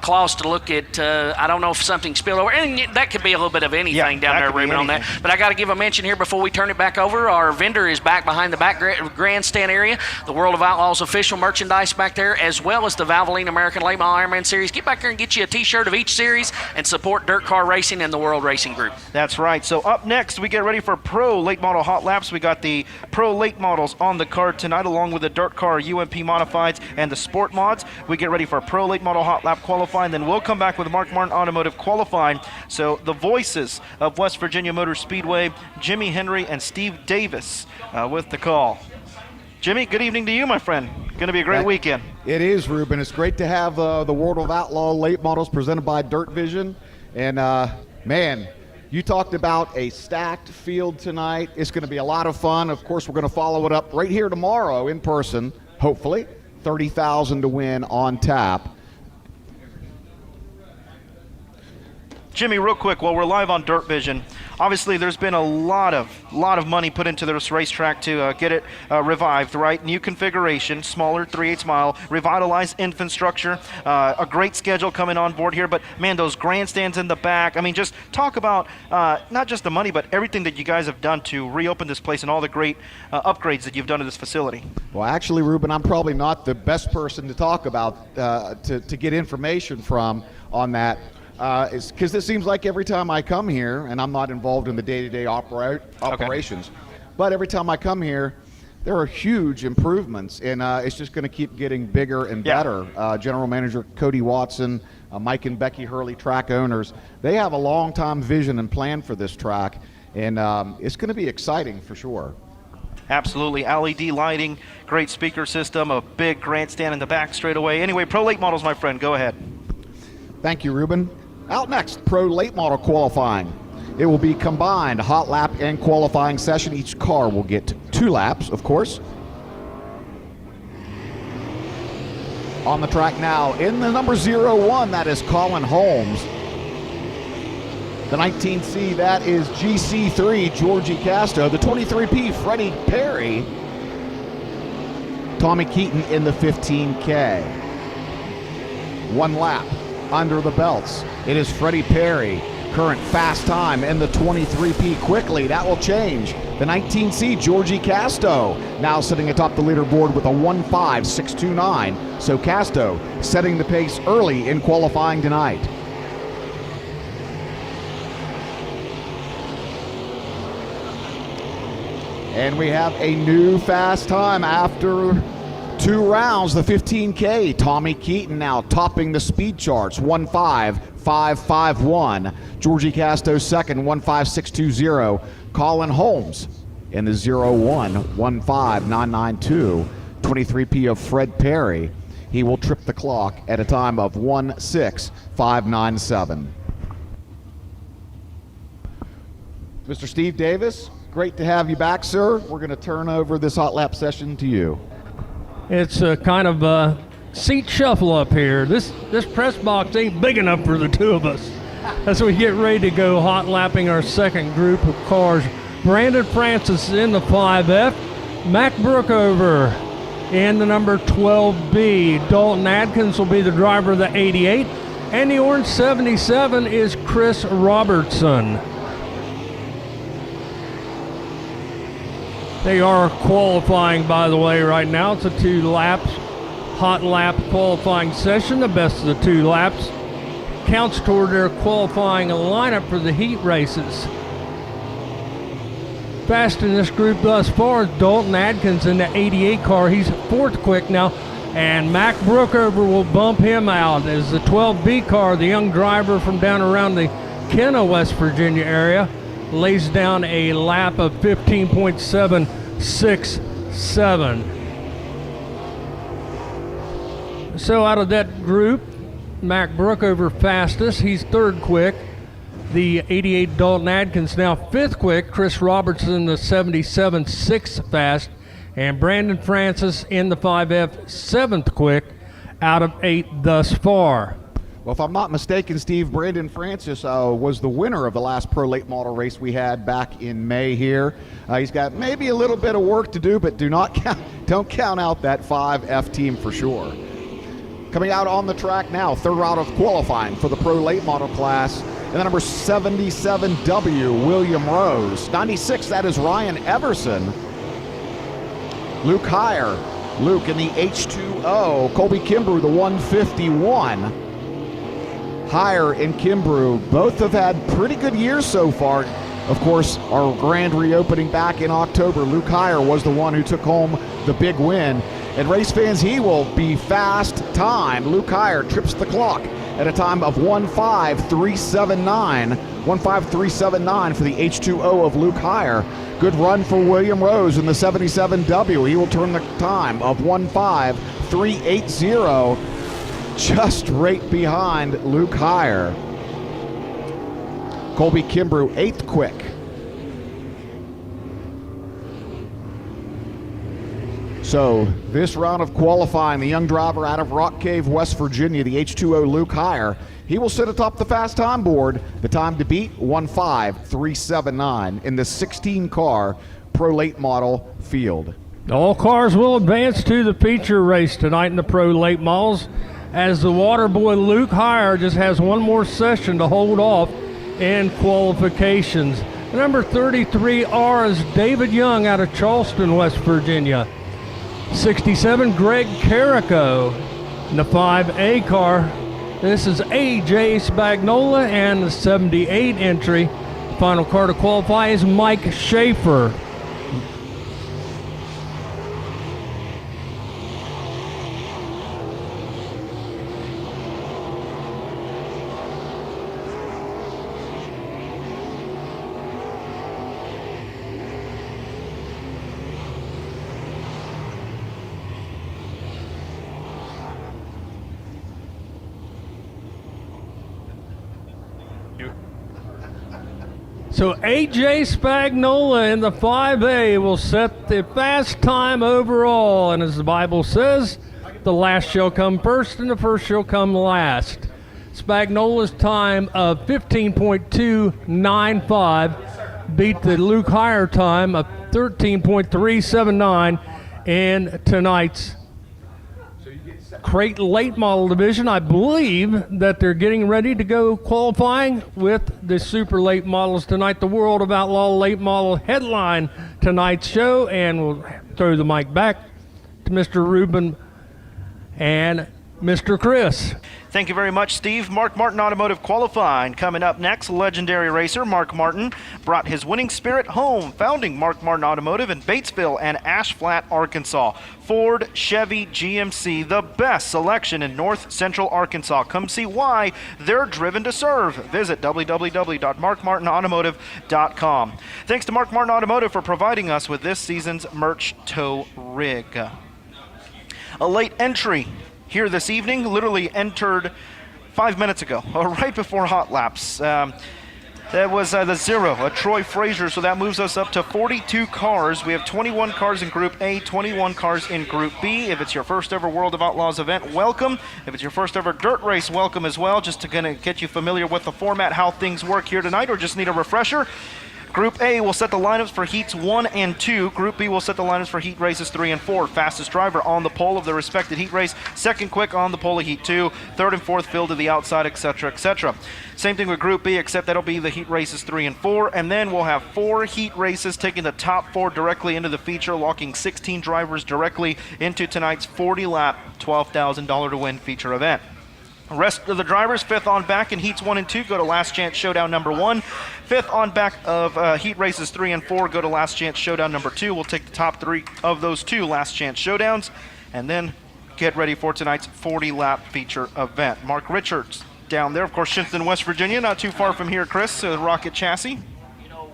claws to look at. I don't know if something spilled over. And that could be a little bit of anything down there, Raymond, on that. But I got to give a mention here before we turn it back over. Our vendor is back behind the back grandstand area. The World of Outlaws official merchandise back there, as well as the Valvoline American Late Model Ironman Series. Get back there and get you a T-shirt of each series and support dirt car racing and the World Racing Group. That's right. So up next, we get ready for Pro Late Model Hot Laps. We got the Pro Late Models on the card tonight, along with the Dirt Car UMP Modifieds and the Sport Mods. We get ready for Pro Late Model Hot Lap qualifying. Then we'll come back with Mark Martin Automotive qualifying. So the voices of West Virginia Motor Speedway, Jimmy Henry and Steve Davis with the call. Jimmy, good evening to you, my friend. Going to be a great weekend. It is, Ruben. It's great to have the World of Outlaw Late Models presented by DIRTVision. And, man, you talked about a stacked field tonight. It's going to be a lot of fun. Of course, we're going to follow it up right here tomorrow in person, hopefully. $30,000 to win on tap. Jimmy, real quick, while we're live on DIRTVision, obviously there's been a lot of money put into this racetrack to get it revived, right? New configuration, smaller 3/8 mile, revitalized infrastructure, a great schedule coming on board here. But man, those grandstands in the back. I mean, just talk about not just the money, but everything that you guys have done to reopen this place and all the great upgrades that you've done to this facility. Well, actually, Ruben, I'm probably not the best person to talk about to get information from on that. Is because it seems like every time I come here, and I'm not involved in the day-to-day operations, but every time I come here, there are huge improvements, and it's just going to keep getting bigger and better. General Manager Cody Watson, Mike and Becky Hurley, track owners, they have a long-time vision and plan for this track, and it's going to be exciting for sure. Absolutely. LED lighting, great speaker system, a big grandstand in the back straightaway. Anyway, Pro Late Models, my friend, go ahead. Thank you, Ruben. Out next, Pro Late Model qualifying. It will be combined hot lap and qualifying session. Each car will get 2 laps, of course. On the track now, in the number 01, that is Colin Holmes. The 19C, that is GC3, Georgie Casto. The 23P, Freddie Perry. Tommy Keaton in the 15K. 1 lap under the belts. It is Freddie Perry, current fast time in the 23P. Quickly, that will change. The 19C, Georgie Casto, now sitting atop the leaderboard with a 1.5629. So Casto setting the pace early in qualifying tonight. And we have a new fast time after 2 rounds, the 15K. Tommy Keaton now topping the speed charts, 1.5551. Georgie Casto second, 1.5620. Colin Holmes in the 01, 1.5992. 23P of Fred Perry. He will trip the clock at a time of 1.6597. Mr. Steve Davis, great to have you back, sir. We're going to turn over this hot lap session to you. It's a kind of a seat shuffle up here. This press box ain't big enough for the 2 of us. As we get ready to go hot lapping our second group of cars. Brandon Francis in the 5F. Mac Brookover in the number 12B. Dalton Adkins will be the driver of the 88. And the orange 77 is Chris Robertson. They are qualifying, by the way, right now. It's a 2 laps, hot lap qualifying session. The best of the 2 laps counts toward their qualifying lineup for the heat races. Fast in this group thus far is Dalton Adkins in the 88 car. He's 4th quick now, and Mac Brookover will bump him out as the 12B car, the young driver from down around the Kenna, West Virginia area, lays down a lap of 15.767. So out of that group, Mac Brookover fastest. He's 3rd quick. The 88 Dalton Adkins now 5th quick. Chris Robertson the 77 6th fast. And Brandon Francis in the 5F 7th quick out of 8 thus far. Well, if I'm not mistaken, Steve, Brandon Francis was the winner of the last pro late model race we had back in May here. He's got maybe a little bit of work to do, but don't count out that 5F team for sure. Coming out on the track now, third round of qualifying for the pro late model class. And the number 77W, William Rose. 96, that is Ryan Everson. Luke Heyer. Luke in the H2O. Colby Kimbrough, the 151. Heyer and Kimbrough both have had pretty good years so far. Of course, our grand reopening back in October, Luke Heyer was the one who took home the big win. And race fans, he will be fast time. Luke Heyer trips the clock at a time of 1:5:379. 1:5:379 for the H2O of Luke Heyer. Good run for William Rose in the 77W. He will turn the time of 1:5:380. Just right behind Luke Heyer. Colby Kimbrough, 8th quick. So this round of qualifying, the young driver out of Rock Cave, West Virginia, the H2O Luke Heyer, he will sit atop the fast time board. The time to beat, 1:5:379 in the 16-car pro late model field. All cars will advance to the feature race tonight in the pro late models, as the water boy Luke Heyer just has one more session to hold off in qualifications. Number 33R is David Young out of Charleston, West Virginia. 67, Greg Carrico in the 5A car. This is AJ Spagnola, and the 78 entry. Final car to qualify is Mike Schaefer. So AJ Spagnola in the 5A will set the fast time overall, and as the Bible says, the last shall come first and the first shall come last. Spagnola's time of 15.295 beat the Luke Heyer time of 13.379 in tonight's crate late model division. I believe that they're getting ready to go qualifying with the super late models tonight. The World of Outlaw late model headline tonight's show, and we'll throw the mic back to Mr. Ruben and Mr. Chris. Thank you very much, Steve. Mark Martin Automotive qualifying. Coming up next, legendary racer Mark Martin brought his winning spirit home, founding Mark Martin Automotive in Batesville and Ash Flat, Arkansas. Ford, Chevy, GMC, the best selection in North Central Arkansas. Come see why they're driven to serve. Visit www.markmartinautomotive.com. Thanks to Mark Martin Automotive for providing us with this season's merch tow rig. A late entry here this evening, literally entered 5 minutes ago, right before hot laps. That was the zero, a Troy Frazier, so that moves us up to 42 cars. We have 21 cars in Group A, 21 cars in Group B. If it's your first ever World of Outlaws event, welcome. If it's your first ever dirt race, welcome as well, just to kind of get you familiar with the format, how things work here tonight, or just need a refresher. Group A will set the lineups for heats 1 and 2. Group B will set the lineups for heat races 3 and 4. Fastest driver on the pole of the respected heat race. Second quick on the pole of heat 2. Third and fourth fill to the outside, etc., etc. Same thing with Group B, except that'll be the heat races 3 and 4. And then we'll have 4 heat races, taking the top 4 directly into the feature, locking 16 drivers directly into tonight's 40-lap, $12,000 to win feature event. The rest of the drivers, 5th on back in heats 1 and 2, go to Last Chance Showdown number 1. 5th on back of heat races 3 and 4, go to Last Chance Showdown number 2. We'll take the top 3 of those 2 Last Chance Showdowns, and then get ready for tonight's 40-lap feature event. Mark Richards down there, of course, Shinton, West Virginia, not too far from here, Chris, Rocket Chassis. You know,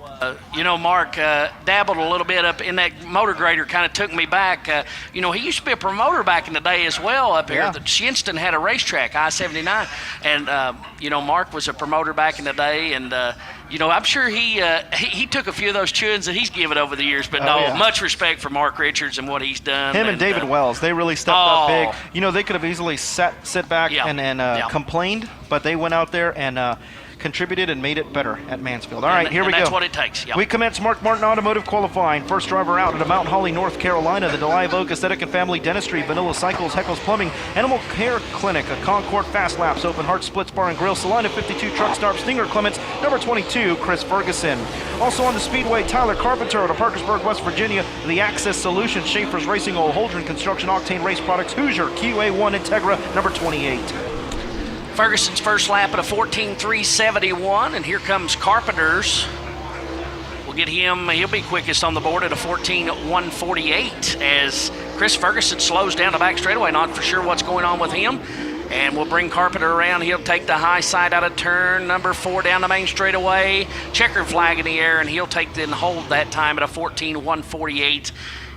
Mark dabbled a little bit up in that motor grader, kind of took me back. He used to be a promoter back in the day as well up here. Shinston had a racetrack, I-79, and, Mark was a promoter back in the day, and, I'm sure he took a few of those chewings that he's given over the years, but much respect for Mark Richards and what he's done. Him and David Wells, they really stepped up big. They could have easily sit back and complained, but they went out there and contributed and made it better at Mansfield. All right, here we go. That's what it takes. Yep. We commence Mark Martin Automotive qualifying. First driver out at Mount Holly, North Carolina. The Live Oak Aesthetic and Family Dentistry, Vanilla Cycles, Heckles Plumbing, Animal Care Clinic, a Concord Fast Laps, Open Heart Splits Bar and Grill, Salina 52 Truck Stop, Stinger Clements, number 22, Chris Ferguson. Also on the Speedway, Tyler Carpenter out of Parkersburg, West Virginia. The Access Solutions, Schaefer's Racing Oil, Holdren Construction, Octane Race Products, Hoosier, QA1 Integra, number 28. Ferguson's first lap at a 14.371, and here comes Carpenter's. We'll get him, he'll be quickest on the board at a 14.148 as Chris Ferguson slows down the back straightaway, not for sure what's going on with him. And we'll bring Carpenter around. He'll take the high side out of turn number 4 down the main straightaway. Checkered flag in the air, and he'll take and hold that time at a 14.148.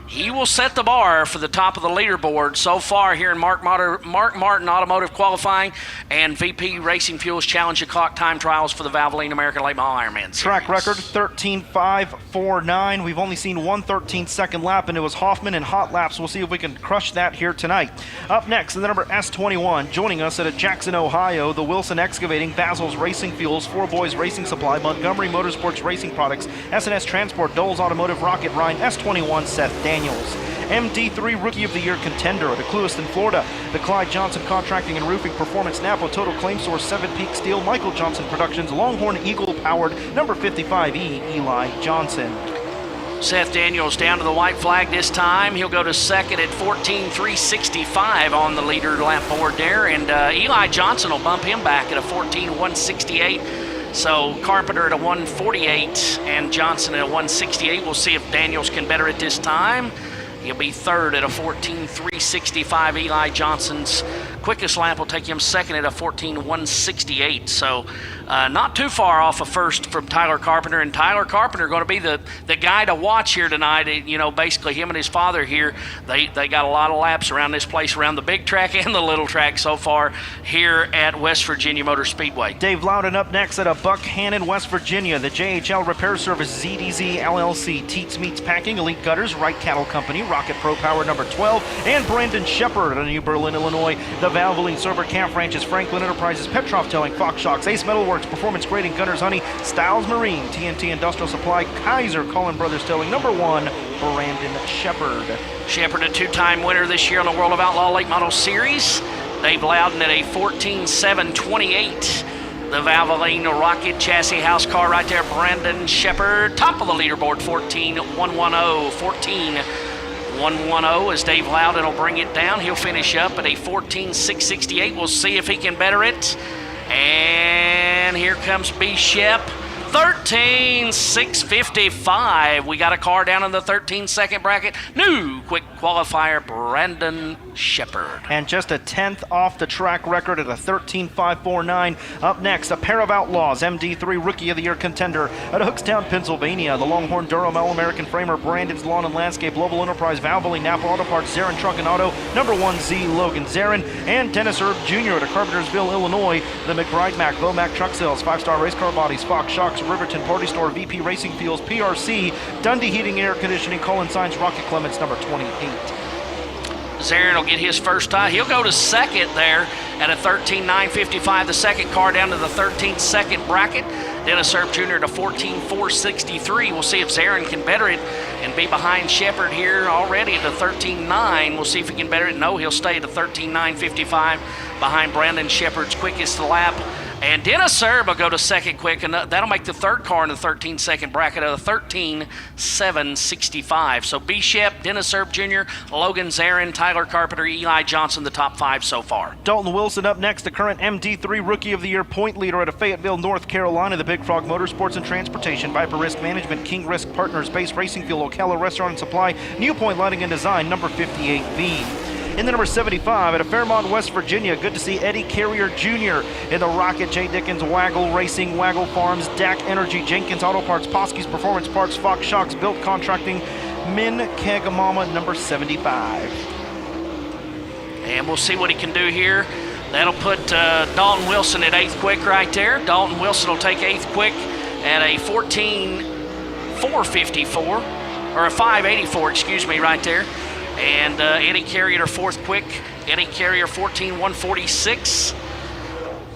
He will set the bar for the top of the leaderboard so far here in Mark Martin Automotive qualifying and VP Racing Fuels Challenge the Clock time trials for the Valvoline American Late Model Ironman Series. Track record 13.549. We've only seen one 13-second lap, and it was Hoffman and hot laps. We'll see if we can crush that here tonight. Up next, the number S21, joining us at Jackson, Ohio, the Wilson Excavating, Basil's Racing Fuels, Four Boys Racing Supply, Montgomery Motorsports Racing Products, S&S Transport, Dole's Automotive, Rocket Ryan, S21, Seth Daniels. MD3 Rookie of the Year contender at Clewiston, Florida. The Clyde Johnson Contracting and Roofing Performance, Napa Total Claim Source, Seven Peak Steel, Michael Johnson Productions, Longhorn Eagle Powered, number 55E, Eli Johnson. Seth Daniels down to the white flag this time. He'll go to second at 14.365 on the leader lap board there, and Eli Johnson will bump him back at a 14.168. So Carpenter at a 148 and Johnson at a 168. We'll see if Daniels can better it this time. He'll be third at a 14.365. Eli Johnson's quickest lap will take him second at a 14.168. So not too far off of first from Tyler Carpenter. And Tyler Carpenter going to be the guy to watch here tonight. Basically him and his father here, they got a lot of laps around this place, around the big track and the little track so far here at West Virginia Motor Speedway. Dave Loudon up next at Buckhannon, West Virginia. The JHL Repair Service, ZDZ LLC, Teats Meats Packing, Elite Gutters, Wright Cattle Company, Rocket Pro Power number 12, and Brandon Shepard of New Berlin, Illinois. The Valvoline Server Camp Ranches, Franklin Enterprises, Petroff Towing, Fox Shocks, Ace Metalworks, Performance Grading, Gunners Honey, Styles Marine, TNT Industrial Supply, Kaiser, Collin Brothers Towing, number 1, Brandon Shepard. Shepard, a two-time winner this year on the World of Outlaw Late Model Series. Dave Loudon at a 14.728. The Valvoline Rocket Chassis House car right there, Brandon Shepard, top of the leaderboard, 14.110, 14.110 as Dave Loudon will bring it down. He'll finish up at a 14.668. We'll see if he can better it. And here comes B. Shep, 13.655. We got a car down in the 13-second bracket. New quick qualifier, Brandon Shepard. And just a 10th off the track record at a 13.549. Up next, a pair of Outlaws, MD3 Rookie of the Year contender at Hookstown, Pennsylvania. The Longhorn Durham All-American Framer, Brandon's Lawn and Landscape, Global Enterprise, Valvoline, Napa Auto Parts, Zarin Truck and Auto, number 1Z Logan Zarin, and Dennis Erb Jr. at Carpentersville, Illinois. The McBride Mac, Vomac Truck Sales, 5-Star Race Car Bodies, Fox Shocks, Riverton Party Store, VP Racing Fuels, PRC, Dundee Heating Air Conditioning, Colin Signs, Rocket Clements, number 28. Zarin will get his first tie. He'll go to second there at a 13.955. The second car down to the 13-second bracket. Dennis Erb Jr. to 14.463. We'll see if Zarin can better it and be behind Shepard here already at the 13.9. We'll see if he can better it. No, he'll stay at the 13.955 behind Brandon Shepard's quickest lap. And Dennis Erb will go to second quick, and that'll make the third car in the 13-second bracket at a 13.765. So B. Shep, Dennis Erb Jr., Logan Zarin, Tyler Carpenter, Eli Johnson, the top 5 so far. Dalton Wilson up next, the current MD3 Rookie of the Year point leader at Fayetteville, North Carolina. The Big Frog Motorsports and Transportation, Viper Risk Management, King Risk Partners, Base Racing Fuel, Ocala Restaurant and Supply, New Point Lighting and Design, number 58V. In the number 75 out of Fairmont, West Virginia, good to see Eddie Carrier Jr. in the Rocket, J. Dickens, Waggle Racing, Waggle Farms, DAC Energy, Jenkins Auto Parts, Poske's Performance Parts, Fox Shocks, Built Contracting, Min Kagamama, number 75. And we'll see what he can do here. That'll put Dalton Wilson at 8th quick right there. Dalton Wilson will take 8th quick at a 14.454, or a 5.84, excuse me, right there. And Eddie Carrier 4th quick. Eddie Carrier 14.146.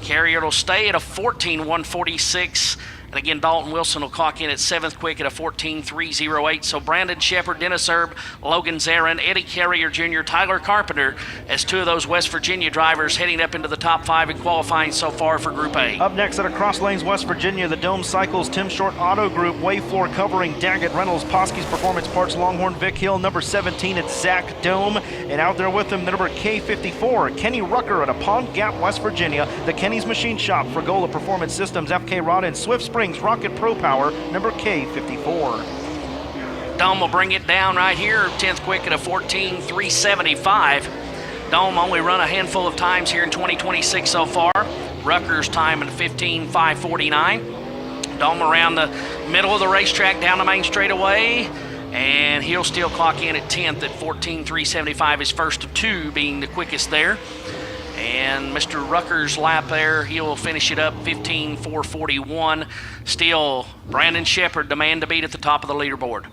Carrier will stay at a 14.146. And again, Dalton Wilson will clock in at 7th quick at a 14.308. So Brandon Shepard, Dennis Erb, Logan Zarin, Eddie Carrier Jr., Tyler Carpenter as two of those West Virginia drivers heading up into the top 5 in qualifying so far for Group A. Up next out of Cross Lanes, West Virginia, the Dome Cycles, Tim Short Auto Group, Wayfloor Covering, Daggett Reynolds, Poske's Performance Parts, Longhorn Vic Hill, number 17 at Zach Dome. And out there with him, the number K54, Kenny Rucker out of Pond Gap, West Virginia, the Kenny's Machine Shop, Fragola Performance Systems, FK Rod, and Swift Springs, Rocket Pro Power, number K54. Dome will bring it down right here, 10th quick at a 14.375. Dome only run a handful of times here in 2026 so far. Rutgers time at 15.549. Dome around the middle of the racetrack down the main straightaway, and he'll still clock in at 10th at 14.375, his first of 2 being the quickest there. And Mr. Rucker's lap there, he'll finish it up 15.441. Still, Brandon Shepard, the man to beat at the top of the leaderboard.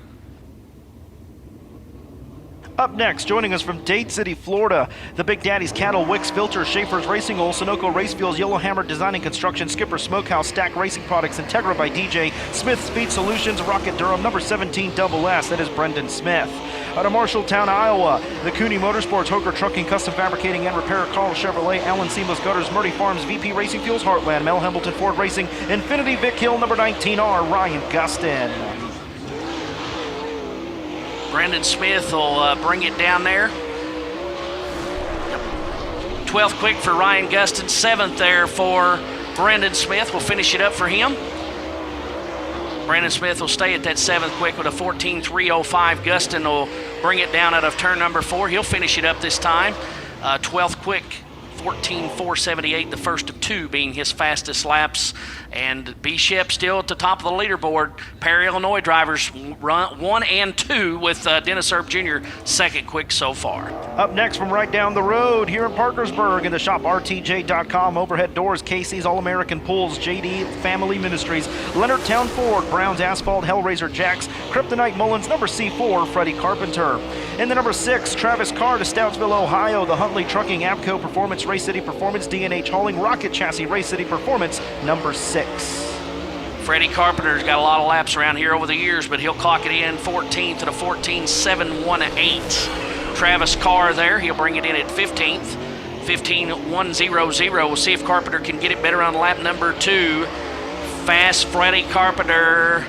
Up next, joining us from Dade City, Florida, the Big Daddy's Cattle, Wicks Filter, Schaefer's Racing Oil, Sunoco Race Fuels, Yellowhammer Design and Construction, Skipper Smokehouse, Stack Racing Products, Integra by DJ, Smith Speed Solutions, Rocket Durham, number 17 Double S, that is Brendan Smith. Out of Marshalltown, Iowa, the Cooney Motorsports, Hoker Trucking, Custom Fabricating and Repair, Carl Chevrolet, Allen Seamless Gutters, Murray Farms, VP Racing Fuels, Heartland, Mel Hambleton Ford Racing, Infinity Vic Hill, number 19R, Ryan Gustin. Brendan Smith will bring it down there. 12th quick for Ryan Gustin, 7th there for Brendan Smith. We'll finish it up for him. Brandon Smith will stay at that 7th quick with a 14.305. Gustin will bring it down out of turn number 4. He'll finish it up this time. 12th quick, 14.478, the first of 2 being his fastest laps. And B. Shep still at the top of the leaderboard. Perry, Illinois drivers run 1 and 2 with Dennis Erb Jr. second quick so far. Up next from right down the road here in Parkersburg in the shop, RTJ.com, Overhead Doors, Casey's, All-American Pools, JD Family Ministries, Leonardtown Ford, Brown's Asphalt, Hellraiser Jacks, Kryptonite Mullins, number C4, Freddie Carpenter. In the number 6, Travis Carr to Stoutsville, Ohio, the Huntley Trucking, Abco Performance, Race City Performance, D&H Hauling, Rocket Chassis, Race City Performance, number 6. Freddie Carpenter's got a lot of laps around here over the years, but he'll clock it in 14th at a 14.718. Travis Carr there, he'll bring it in at 15th, 15.100. We'll see if Carpenter can get it better on lap number 2. Fast Freddie Carpenter,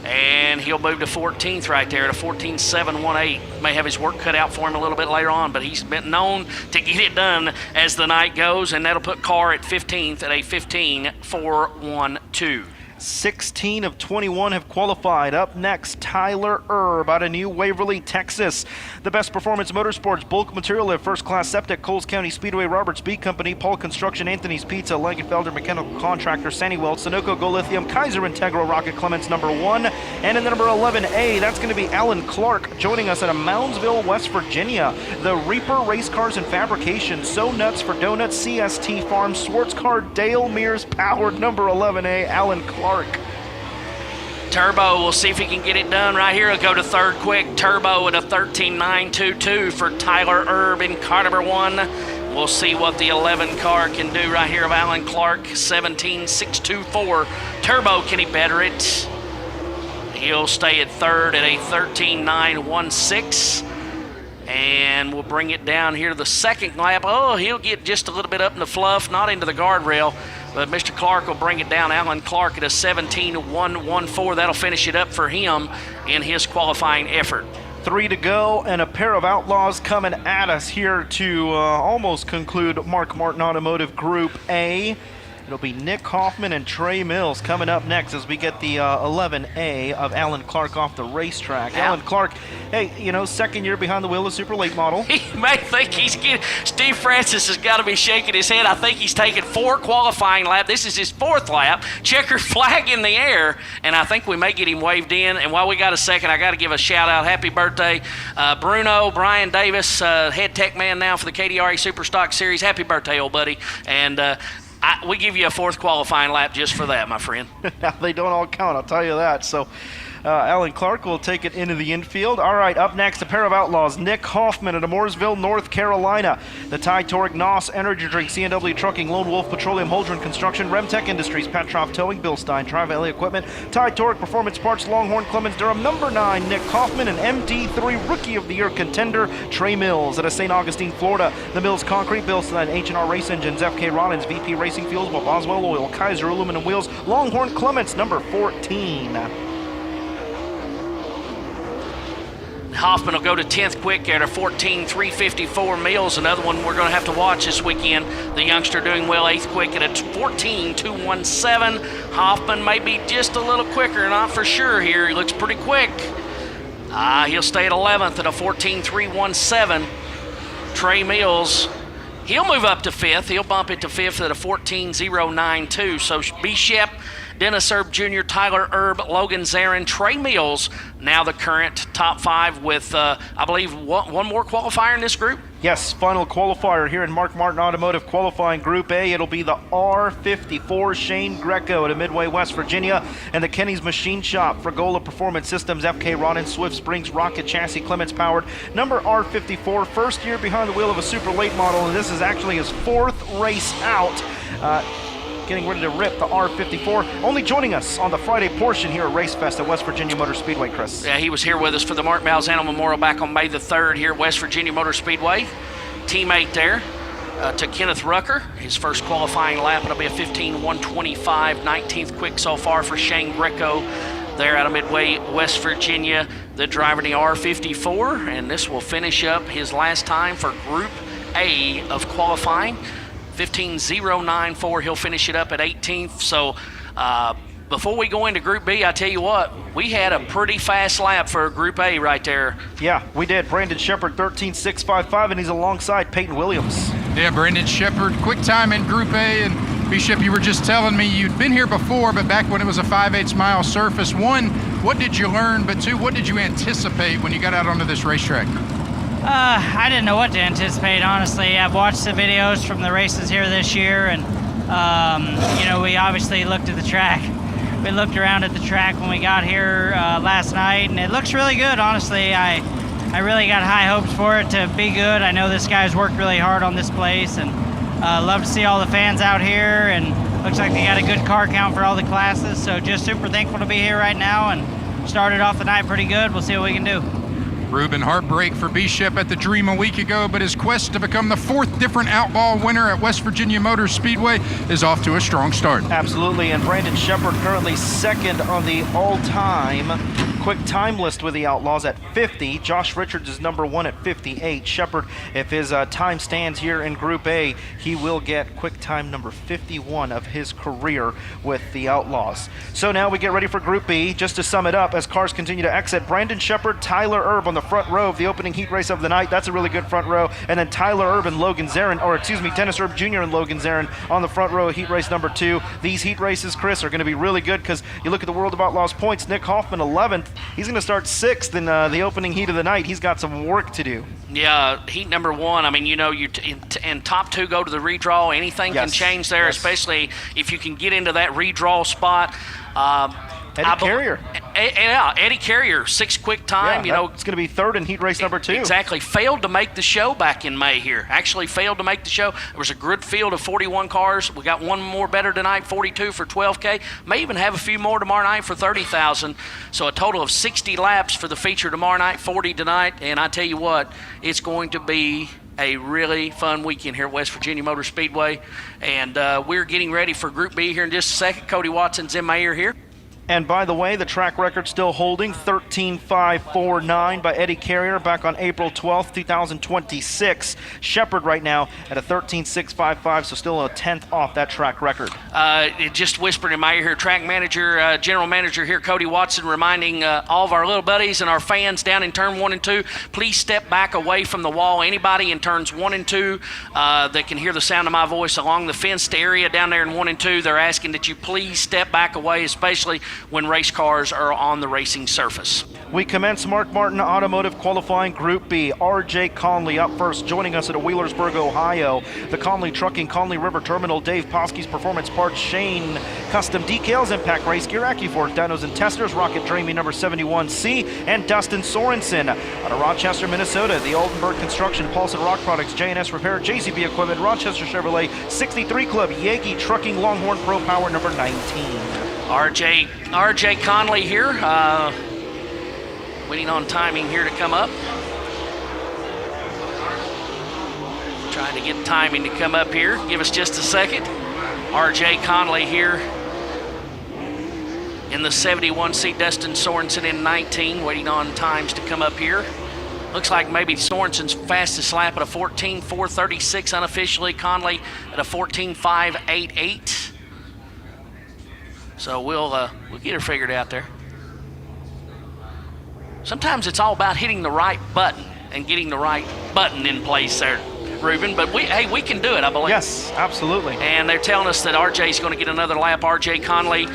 and he'll move to 14th right there at a 14.718. May have his work cut out for him a little bit later on, but he's been known to get it done as the night goes, and that'll put Carr at 15th at a 15.412. 16 of 21 have qualified. Up next, Tyler Erb out of New Waverly, Texas. The Best Performance Motorsports, Bulk Material Lift, First Class Septic, Coles County Speedway, Roberts B Company, Paul Construction, Anthony's Pizza, Langenfelder Mechanical Contractor, Sannywell, Sunoco Go Lithium, Kaiser Integral, Rocket Clements, number 1. And in the number 11A, that's going to be Alan Clark joining us out of Moundsville, West Virginia. The Reaper Race Cars and Fabrication, So Nuts for Donuts, CST Farms, Swartz Car, Dale Mears Powered, number 11A, Alan Clark. Turbo, we'll see if he can get it done right here. He'll go to 3rd quick. Turbo at a 13.922 for Tyler Erb in car number 1. We'll see what the 11 car can do right here of Alan Clark, 17.624. Turbo, can he better it? He'll stay at 3rd at a 13.916. And we'll bring it down here to the 2nd lap. Oh, he'll get just a little bit up in the fluff, not into the guardrail. But Mr. Clark will bring it down. Alan Clark at a 17.114. That'll finish it up for him in his qualifying effort. 3 to go, and a pair of Outlaws coming at us here to almost conclude Mark Martin Automotive Group A. It'll be Nick Hoffman and Trey Mills coming up next as we get the 11A of Alan Clark off the racetrack. Alan Clark, hey, you know, second year behind the wheel of Super Late Model. He may think he's getting. Steve Francis has got to be shaking his head. I think he's taken 4 qualifying laps. This is his 4th lap. Checkered flag in the air, and I think we may get him waved in. And while we got a second, I got to give a shout out. Happy birthday, Bruno Brian Davis, head tech man now for the KDRA Superstock Series. Happy birthday, old buddy. And we give you a 4th qualifying lap just for that, my friend. They don't all count, I'll tell you that. So Alan Clark will take it into the infield. All right, up next, a pair of Outlaws. Nick Hoffman out of Mooresville, North Carolina. The Ty Toric, NOS Energy Drink, CNW Trucking, Lone Wolf Petroleum, Holdren Construction, Remtech Industries, Patroff Towing, Bill Stein, Tri-Valley Equipment, Ty Toric Performance Parts, Longhorn Clemens Durham. Number 9, Nick Hoffman, and MD3 Rookie of the Year contender, Trey Mills out of St. Augustine, Florida. The Mills Concrete, Bill Stein, H&R Race Engines, FK Rollins, VP Racing Fuels, Bob Oswell Oil, Kaiser Aluminum Wheels, Longhorn Clements, number 14. Hoffman will go to 10th quick at a 14.354. Mills, another one we're going to have to watch this weekend. The youngster doing well, 8th quick at a 14.217. Hoffman may be just a little quicker, not for sure here. He looks pretty quick. He'll stay at 11th at a 14.317. Trey Mills, he'll move up to 5th. He'll bump it to 5th at a 14.092. So B. Shep, Dennis Erb Jr., Tyler Erb, Logan Zarin, Trey Mills, now the current top 5 with, I believe, one more qualifier in this group? Yes, final qualifier here in Mark Martin Automotive qualifying Group A. It'll be the R54 Shane Greco out of Midway, West Virginia, and the Kenny's Machine Shop, Fragola Performance Systems, FK Ronin, Swift Springs, Rocket Chassis, Clements Powered. Number R54, first year behind the wheel of a super late model, and this is actually his 4th race out. Getting ready to rip the R54. Only joining us on the Friday portion here at Racefest at West Virginia Motor Speedway, Chris. Yeah, he was here with us for the Mark Malzano Memorial back on May the 3rd here at West Virginia Motor Speedway. Teammate there to Kenneth Rucker. His first qualifying lap, it'll be a 15.125, 19th quick so far for Shane Greco there out of Midway, West Virginia, the driver in the R54, and this will finish up his last time for Group A of qualifying. 15.094. He'll finish it up at 18th. So before we go into Group B, I tell you what, we had a pretty fast lap for Group A right there. Yeah, we did. Brandon Shepard, 13.655, and he's alongside Peyton Williams. Yeah, Brandon Shepard, quick time in Group A. And Bishop, you were just telling me you'd been here before, but back when it was a 5/8 mile surface. 1, what did you learn? But 2, what did you anticipate when you got out onto this racetrack? I didn't know what to anticipate, honestly. I've watched the videos from the races here this year, and, you know, we obviously looked at the track. We looked around at the track when we got here last night, and it looks really good, honestly. I really got high hopes for it to be good. I know this guy's worked really hard on this place, and love to see all the fans out here, and looks like they got a good car count for all the classes, so just super thankful to be here right now, and started off the night pretty good. We'll see what we can do. Ruben, heartbreak for B-Shep at the Dream a week ago, but his quest to become the 4th different Outlaw winner at West Virginia Motor Speedway is off to a strong start. Absolutely, and Brandon Shepard currently 2nd on the all-time quick time list with the Outlaws at 50. Josh Richards is number 1 at 58. Shepard, if his time stands here in Group A, he will get quick time number 51 of his career with the Outlaws. So now we get ready for Group B. Just to sum it up, as cars continue to exit, Brandon Shepard, Tyler Erb on the front row of the opening heat race of the night. That's a really good front row. And then Tyler Erb and Logan Zarin, or excuse me, Dennis Erb Jr. and Logan Zarin on the front row of heat race number 2. These heat races, Chris, are going to be really good because you look at the World of Outlaws points. Nick Hoffman, 11th. He's going to start 6th in the opening heat of the night. He's got some work to do. Yeah, heat number 1, I mean, you know, and top 2 go to the redraw. Anything can change there, especially if you can get into that redraw spot. Eddie Carrier. Yeah, Eddie Carrier, 6th quick time. Yeah, it's going to be 3rd in heat race number 2. Exactly. Failed to make the show back in May here. Actually failed to make the show. There was a good field of 41 cars. We got one more better tonight, 42 for 12K. May even have a few more tomorrow night for 30,000. So a total of 60 laps for the feature tomorrow night, 40 tonight. And I tell you what, it's going to be a really fun weekend here at West Virginia Motor Speedway. And we're getting ready for Group B here in just a second. Cody Watson's in my ear here. And by the way, the track record still holding 13.549 by Eddie Carrier back on April 12th, 2026. Shepherd right now at a 13.655, so still a 10th off that track record. It just whispered in my ear here, track manager, general manager here, Cody Watson, reminding all of our little buddies and our fans down in turn 1 and 2, please step back away from the wall. Anybody in turns 1 and 2 that can hear the sound of my voice along the fenced area down there in 1 and 2, they're asking that you please step back away, especially when race cars are on the racing surface. We commence Mark Martin Automotive Qualifying Group B. R.J. Conley up first, joining us at Wheelersburg, Ohio. The Conley Trucking, Conley River Terminal, Dave Posky's Performance Parts, Shane Custom Decals, Impact Race Gear, AccuForce Dynos and Testers, Rocket Dreamy number 71C, and Dustin Sorensen. Out of Rochester, Minnesota, the Oldenburg Construction, Paulson Rock Products, J&S Repair, JCB Equipment, Rochester Chevrolet, 63 Club, Yagi Trucking, Longhorn Pro Power number 19. RJ Conley here, waiting on timing here to come up. Trying to get timing to come up here. Give us just a second. RJ Conley here in the 71C, Dustin Sorensen in 19, waiting on times to come up here. Looks like maybe Sorensen's fastest lap at a 14.436 unofficially. Conley at a 14.588. So we'll get her figured out there. Sometimes it's all about hitting the right button and getting the right button in place there, Ruben. But we can do it, I believe. Yes, absolutely. And they're telling us that RJ's going to get another lap. RJ Conley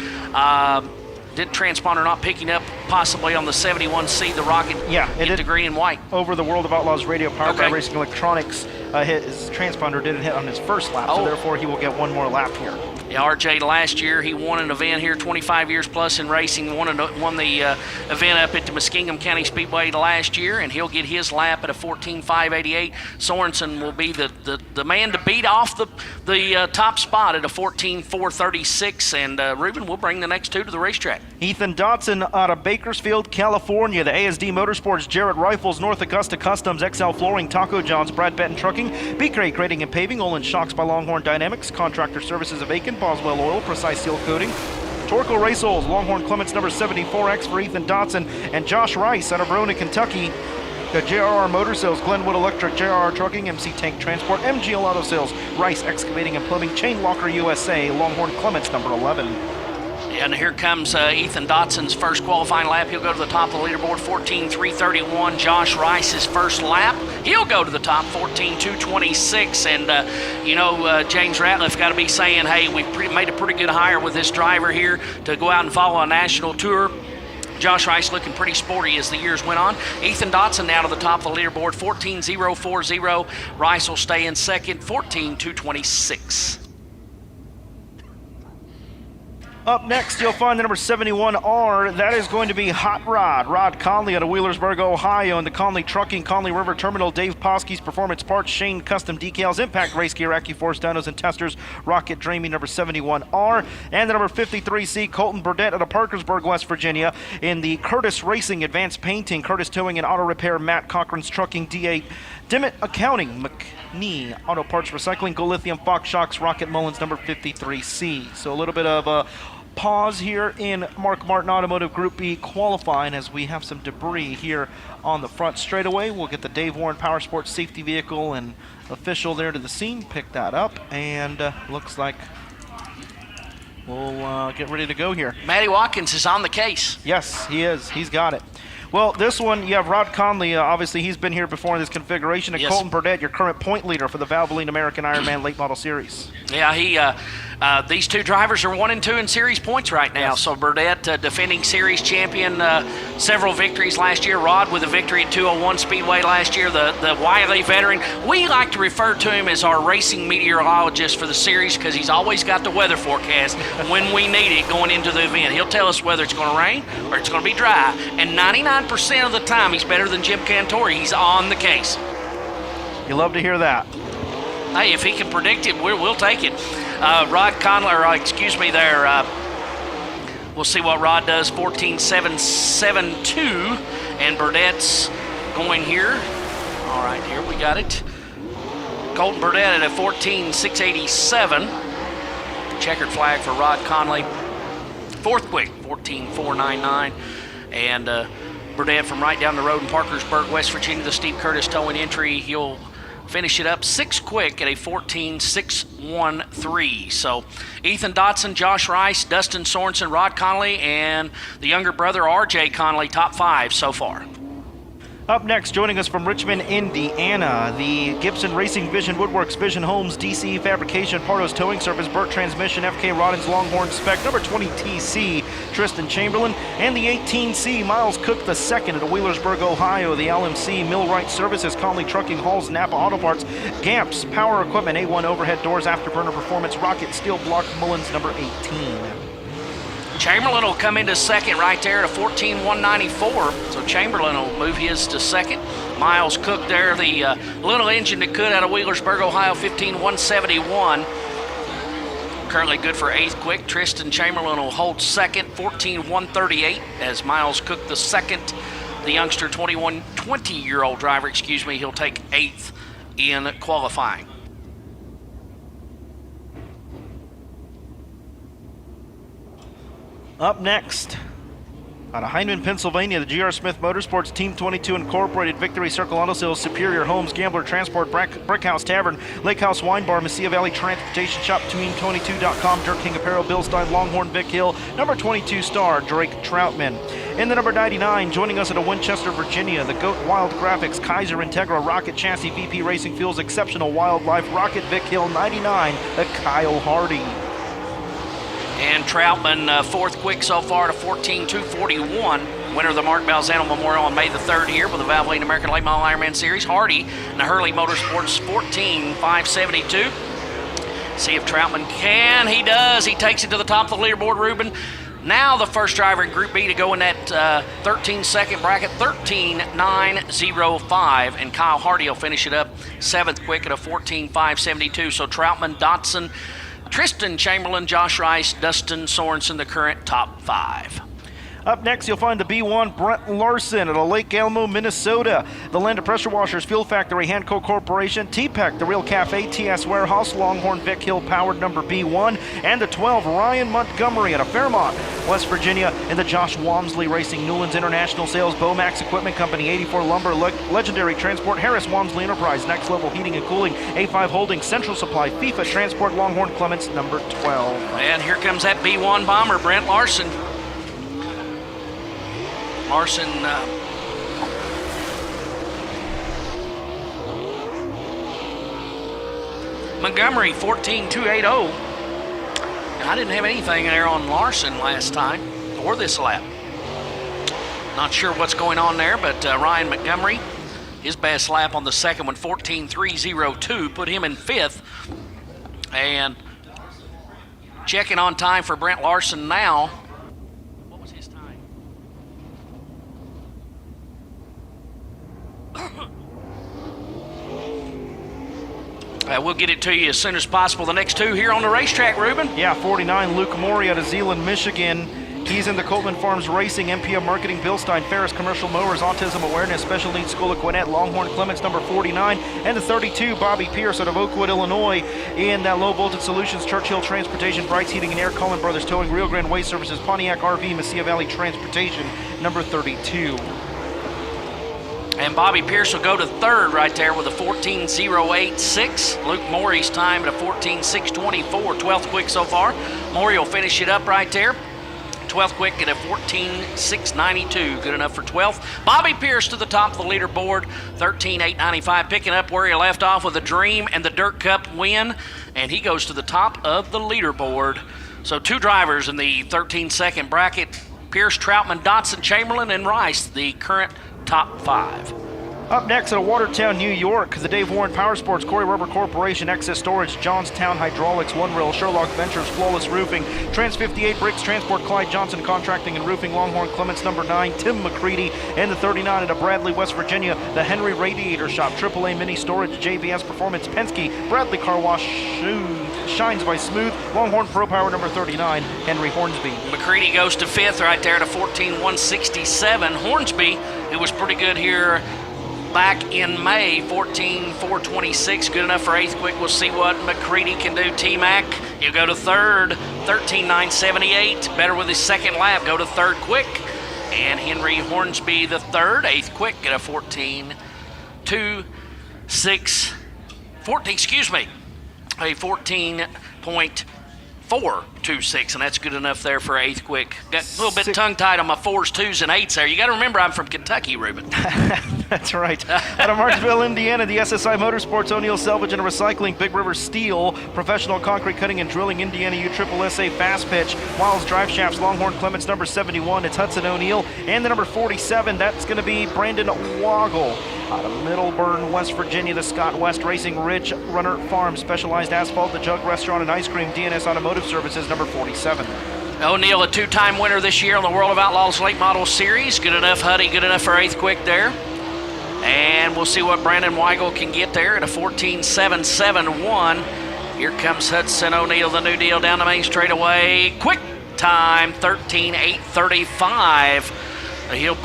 did transponder not picking up possibly on the 71C, the Rocket. Yeah, it did the green and white. Over the World of Outlaws radio powered by Racing Electronics, his transponder didn't hit on his first lap, so therefore he will get one more lap here. Yeah, RJ last year, he won an event here, 25 years plus in racing, won the event up at the Muskingum County Speedway last year, and he'll get his lap at a 14.588. Sorensen will be the man to beat off the top spot at a 14.436, and Ruben will bring the next two to the racetrack. Ethan Dotson out of Bakersfield, California. The ASD Motorsports, Jarrett Rifles, North Augusta Customs, XL Flooring, Taco John's, Brad Benton Trucking, B-Crate Grading and Paving, Olin Shocks by Longhorn Dynamics, Contractor Services of Aiken, Boswell Oil, Precise Seal Coating, Torco Race Oils, Longhorn Clements number 74X for Ethan Dotson, and Josh Rice out of Verona, Kentucky. Got JRR Motor Sales, Glenwood Electric, JRR Trucking, MC Tank Transport, MGL Auto Sales, Rice Excavating and Plumbing, Chain Locker USA, Longhorn Clements number 11. And here comes Ethan Dotson's first qualifying lap. He'll go to the top of the leaderboard, 14.331. Josh Rice's first lap, he'll go to the top, 14.226. And, James Ratliff got to be saying, hey, we've made a pretty good hire with this driver here to go out and follow a national tour. Josh Rice looking pretty sporty as the years went on. Ethan Dotson now to the top of the leaderboard, 14.040. Rice will stay in second, 14.226. Up next, you'll find the number 71R. That is going to be Hot Rod. Rod Conley out of Wheelersburg, Ohio, and the Conley Trucking, Conley River Terminal, Dave Posky's Performance Parts, Shane Custom Decals, Impact Race Gear, AccuForce Dynos and Testers, Rocket Dreamy, number 71R, and the number 53C, Colton Burdett out of Parkersburg, West Virginia, in the Curtis Racing, Advanced Painting, Curtis Towing and Auto Repair, Matt Cochran's Trucking, D8, Dimmitt Accounting, McNee Auto Parts Recycling, Go Lithium, Fox Shocks, Rocket Mullins, number 53C. So a little bit of a pause here in Mark Martin Automotive Group B qualifying as we have some debris here on the front straightaway. We'll get the Dave Warren Power Sports safety vehicle and official there to the scene, pick that up, and looks like we'll get ready to go here. Matty Watkins is on the case. Yes, he is. He's got it. Well, this one, you have Rod Conley. Obviously, he's been here before in this configuration. And yes. Colton Burdett, your current point leader for the Valvoline American Ironman Late Model Series. Yeah, these two drivers are 1 and 2 in series points right now. Yes. So Burdett, defending series champion, several victories last year. Rod with a victory at 201 Speedway last year. The Wiley veteran. We like to refer to him as our racing meteorologist for the series because he's always got the weather forecast when we need it going into the event. He'll tell us whether it's going to rain or it's going to be dry. And 99% of the time, he's better than Jim Cantori. He's on the case. You love to hear that. Hey, if he can predict it, we'll take it. Rod Conley, we'll see what Rod does, 14.772, and Burdett's going here. All right, here we got it. Colton Burdett at a 14.687. Checkered flag for Rod Conley. Fourth quick, 14.499. And Burdett from right down the road in Parkersburg, West Virginia, the Steve Curtis towing entry. He'll finish it up 6 quick at a 14.613. So Ethan Dotson, Josh Rice, Dustin Sorensen, Rod Connolly, and the younger brother RJ Connolly, top 5 so far. Up next, joining us from Richmond, Indiana, the Gibson Racing Vision Woodworks, Vision Homes, DCE Fabrication, Pardos Towing Service, Burt Transmission, FK Roddins Longhorn Spec, number 20 TC, Tristan Chamberlain, and the 18C, Miles Cook II at Wheelersburg, Ohio, the LMC, Millwright Services, Conley Trucking, Halls, Napa Auto Parts, Gamps, Power Equipment, A1 Overhead Doors, Afterburner Performance, Rocket Steel Block, Mullins, number 18. Chamberlain will come into second right there at a 14.194. So Chamberlain will move his to second. Miles Cook there, the little engine that could out of Wheelersburg, Ohio, 15.171. Currently good for 8th quick. Tristan Chamberlain will hold second, 14.138, as Miles Cook the second. The youngster, 20-year-old driver, he'll take 8th in qualifying. Up next, out of Heinemann, Pennsylvania, the GR Smith Motorsports Team 22 Incorporated, Victory Circle Auto Sales, Superior Homes, Gambler Transport, Brickhouse Tavern, Lake House Wine Bar, Mesilla Valley Transportation Shop, Team22.com, Dirt King Apparel, Bill Stein, Longhorn, Vic Hill, number 22 star, Drake Troutman. In the number 99, joining us at a Winchester, Virginia, the GOAT Wild Graphics, Kaiser Integra, Rocket Chassis, VP Racing Fuels, Exceptional Wildlife, Rocket Vic Hill, 99, Kyle Hardy. And Troutman, 4th quick so far to 14.241. Winner of the Mark Balzano Memorial on May the 3rd here with the Valvoline American Late Model Ironman Series. Hardy in the Hurley Motorsports 14.572. See if Troutman can. He does. He takes it to the top of the leaderboard, Ruben. Now the first driver in Group B to go in that 13-second bracket, 13.905. And Kyle Hardy will finish it up 7th quick at a 14.572. So Troutman, Dotson, Tristan Chamberlain, Josh Rice, Dustin Sorensen, the current top 5. Up next, you'll find the B1 Brent Larson at a Lake Elmo, Minnesota. The Land of Pressure Washers, Fuel Factory, Hanco Corporation, T-Pec, The Real Cafe, TS Warehouse, Longhorn, Vic Hill, powered number B1. And the 12, Ryan Montgomery at a Fairmont, West Virginia. And the Josh Walmsley Racing, Newlands International Sales, Bomax Equipment Company, 84 Lumber, Legendary Transport, Harris Walmsley Enterprise, Next Level Heating and Cooling, A5 Holdings, Central Supply, FIFA Transport, Longhorn Clements, number 12. And here comes that B1 bomber, Brent Larson. Larson Montgomery 14.280. I didn't have anything there on Larson last time or this lap. Not sure what's going on there, but Ryan Montgomery, his best lap on the second one, 14.302, put him in 5th. And checking on time for Brent Larson now. We'll get it to you as soon as possible. The next two here on the racetrack, Ruben. Yeah, 49, Luke Maury out of Zeeland, Michigan. He's in the Coleman Farms Racing, MPM Marketing, Bilstein, Ferris Commercial Mowers, Autism Awareness, Special Needs School of Gwinnett, Longhorn Clements, number 49. And the 32, Bobby Pierce out of Oakwood, Illinois. In that Low Voltage Solutions, Churchill Transportation, Brights Heating and Air, Cullen Brothers Towing, Rio Grande Waste Services, Pontiac RV, Mesilla Valley Transportation, number 32. And Bobby Pierce will go to 3rd right there with a 14.086. Luke Morey's time at a 14.624, 12th quick so far. Morey will finish it up right there. 12th quick at a 14.692, good enough for 12th. Bobby Pierce to the top of the leaderboard, 13.895, picking up where he left off with the Dream and the Dirt Cup win, and he goes to the top of the leaderboard. So 2 drivers in the 13-second bracket, Pierce, Troutman, Dotson, Chamberlain, and Rice, the current top 5. Up next at Watertown, New York, the Dave Warren Power Sports, Corey Rubber Corporation, Excess Storage, Johnstown Hydraulics, One Rail, Sherlock Ventures, Flawless Roofing, Trans 58 Bricks, Transport, Clyde Johnson Contracting and Roofing, Longhorn Clements, number 9, Tim McCready, and the 39 at Bradley, West Virginia, the Henry Radiator Shop, AAA Mini Storage, JVS Performance, Penske, Bradley Car Wash, Shines by Smooth, Longhorn Pro Power, number 39, Henry Hornsby. McCready goes to 5th right there at a 14.167. Hornsby, who was pretty good here back in May, 14.426, good enough for 8th quick. We'll see what McCready can do. T-Mac, he'll go to 3rd, 13.978. Better with his second lap, go to third quick. And Henry Hornsby the third, eighth quick at a 14.26. A 14.426, and that's good enough there for eighth quick. Got a little bit tongue-tied on my 4s, 2s, and 8s there. You got to remember I'm from Kentucky, Ruben. That's right. Out of Martinsville, Indiana, the SSI Motorsports, O'Neill Salvage and Recycling, Big River Steel, Professional Concrete Cutting and Drilling, Indiana USSSA Fast Pitch, Wiles Drive Shafts, Longhorn Clements, number 71, it's Hudson O'Neill, and the number 47, that's going to be Brandon Woggle. Out of Middleburn, West Virginia, the Scott West Racing Ridge Runner Farm, Specialized Asphalt, the Jug Restaurant and Ice Cream, DNS Automotive Services, number 47. O'Neill, a two-time winner this year on the World of Outlaws Late Model Series. Good enough, Huddy. Good enough for eighth quick there. And we'll see what Brandon Weigel can get there at a 14.771. Here comes Hudson O'Neill, the new deal, down the main straightaway. Quick time, 13.835. He'll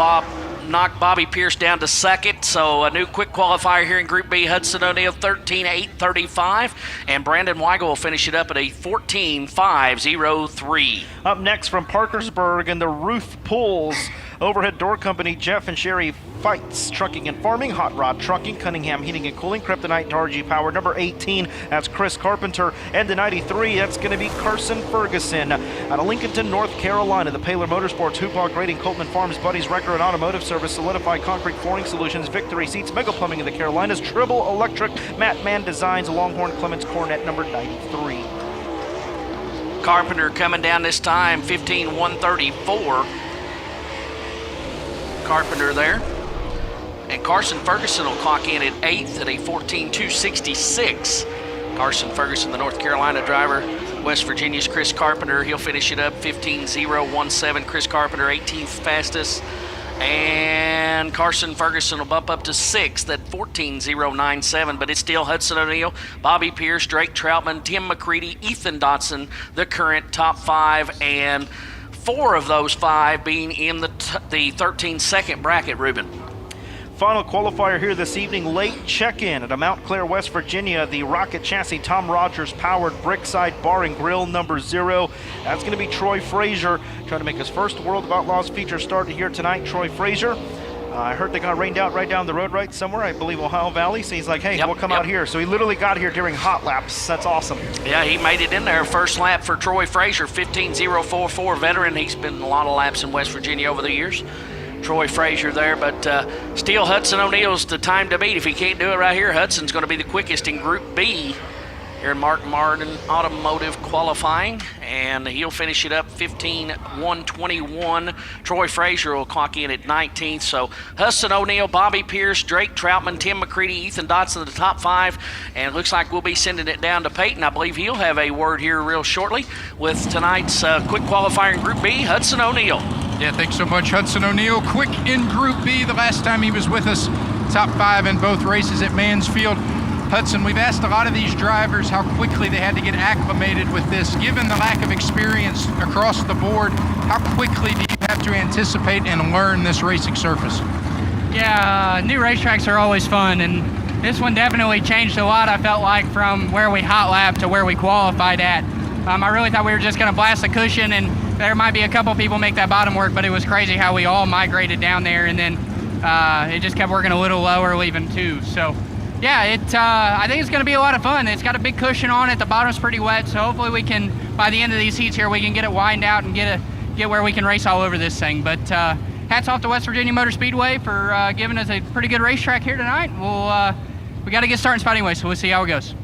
knock Bobby Pierce down to second. So a new quick qualifier here in Group B. Hudson O'Neill, 13.835. And Brandon Weigel will finish it up at a 14.503. Up next from Parkersburg and the Ruth Pools Overhead Door Company, Jeff and Sherry Fights, Trucking and Farming, Hot Rod Trucking, Cunningham Heating and Cooling, Kryptonite to RG Power, number 18, that's Chris Carpenter, and the 93, that's going to be Carson Ferguson. Out of Lincolnton, North Carolina, the Paler Motorsports, Hoopaw Grading, Coltman Farms, Buddies Wrecker and Automotive Service, Solidified Concrete Flooring Solutions, Victory Seats, Mega Plumbing in the Carolinas, Tribble Electric, Matt Mann Designs, Longhorn Clements Cornet, number 93. Carpenter coming down this time, 15.134. Carpenter there. And Carson Ferguson will clock in at 8th at a 14.266. Carson Ferguson, the North Carolina driver. West Virginia's Chris Carpenter, he'll finish it up 15.017. Chris Carpenter, 18th fastest. And Carson Ferguson will bump up to 6th at 14.097, but it's still Hudson O'Neill, Bobby Pierce, Drake Troutman, Tim McCready, Ethan Dotson, the current top 5, and 4 of those 5 being in the 13-second bracket, Ruben. Final qualifier here this evening, late check-in at Mount Clair, West Virginia, the Rocket Chassis Tom Rogers powered Brickside Bar and Grill number 0. That's going to be Troy Frazier, trying to make his first World of Outlaws feature start here tonight. Troy Frazier, I heard they got rained out right down the road right somewhere, I believe Ohio Valley, so he's like, hey, we'll come out here. So he literally got here during hot laps. That's awesome. Yeah, he made it in there. First lap for Troy Frazier, 15.044, veteran. He's been a lot of laps in West Virginia over the years. Troy Frazier there, but still Hudson O'Neill's the time to beat. If he can't do it right here, Hudson's going to be the quickest in Group B here in Mark Martin Automotive qualifying, and he'll finish it up 15.121. Troy Frazier will clock in at 19th. So Hudson O'Neill, Bobby Pierce, Drake Troutman, Tim McCready, Ethan Dotson, the top 5, and it looks like we'll be sending it down to Peyton. I believe he'll have a word here real shortly with tonight's quick qualifier in Group B, Hudson O'Neill. Yeah, thanks so much, Hudson O'Neill. Quick in Group B, the last time he was with us, top 5 in both races at Mansfield. Hudson, we've asked a lot of these drivers how quickly they had to get acclimated with this. Given the lack of experience across the board, how quickly do you have to anticipate and learn this racing surface? Yeah, new racetracks are always fun, and this one definitely changed a lot, I felt like, from where we hot lapped to where we qualified at. I really thought we were just going to blast the cushion, and there might be a couple people make that bottom work, but it was crazy how we all migrated down there, and then it just kept working a little lower, leaving 2. So, yeah, I think it's going to be a lot of fun. It's got a big cushion on it. The bottom's pretty wet, so hopefully we can, by the end of these heats here, we can get it widened out and get where we can race all over this thing. But hats off to West Virginia Motor Speedway for giving us a pretty good racetrack here tonight. We got to get started spot anyway, so we'll see how it goes.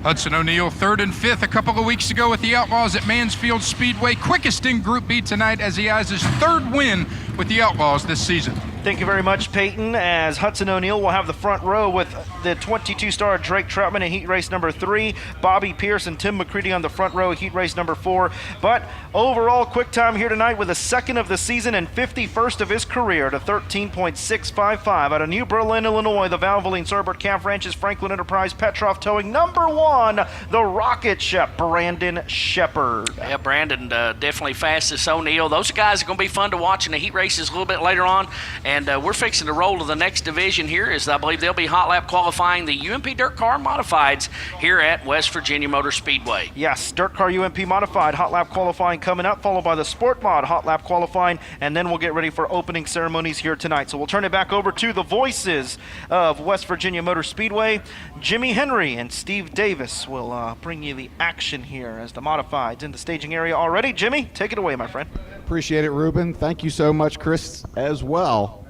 Hudson O'Neill, 3rd and 5th a couple of weeks ago with the Outlaws at Mansfield Speedway. Quickest in Group B tonight as he has his 3rd win with the Outlaws this season. Thank you very much, Peyton, as Hudson O'Neill will have the front row with the 22-star Drake Troutman in heat race number 3, Bobby Pierce and Tim McCready on the front row, heat race number 4. But overall, quick time here tonight with a 2nd of the season and 51st of his career to 13.655. Out of New Berlin, Illinois, the Valvoline Serbert Calf Ranches, Franklin Enterprise, Petrov Towing, number 1, the Rocket Ship, Brandon Shepard. Yeah, Brandon definitely fastest. O'Neill. Those guys are going to be fun to watch in the heat races a little bit later on. And we're fixing to roll to the next division here, as I believe they'll be hot lap qualifying the UMP Dirt Car Modifieds here at West Virginia Motor Speedway. Yes, Dirt Car UMP Modified hot lap qualifying coming up, followed by the Sport Mod hot lap qualifying, and then we'll get ready for opening ceremonies here tonight. So we'll turn it back over to the voices of West Virginia Motor Speedway. Jimmy Henry and Steve Davis will bring you the action here as the Modifieds in the staging area already. Jimmy, take it away, my friend. Appreciate it, Ruben. Thank you so much, Chris, as well.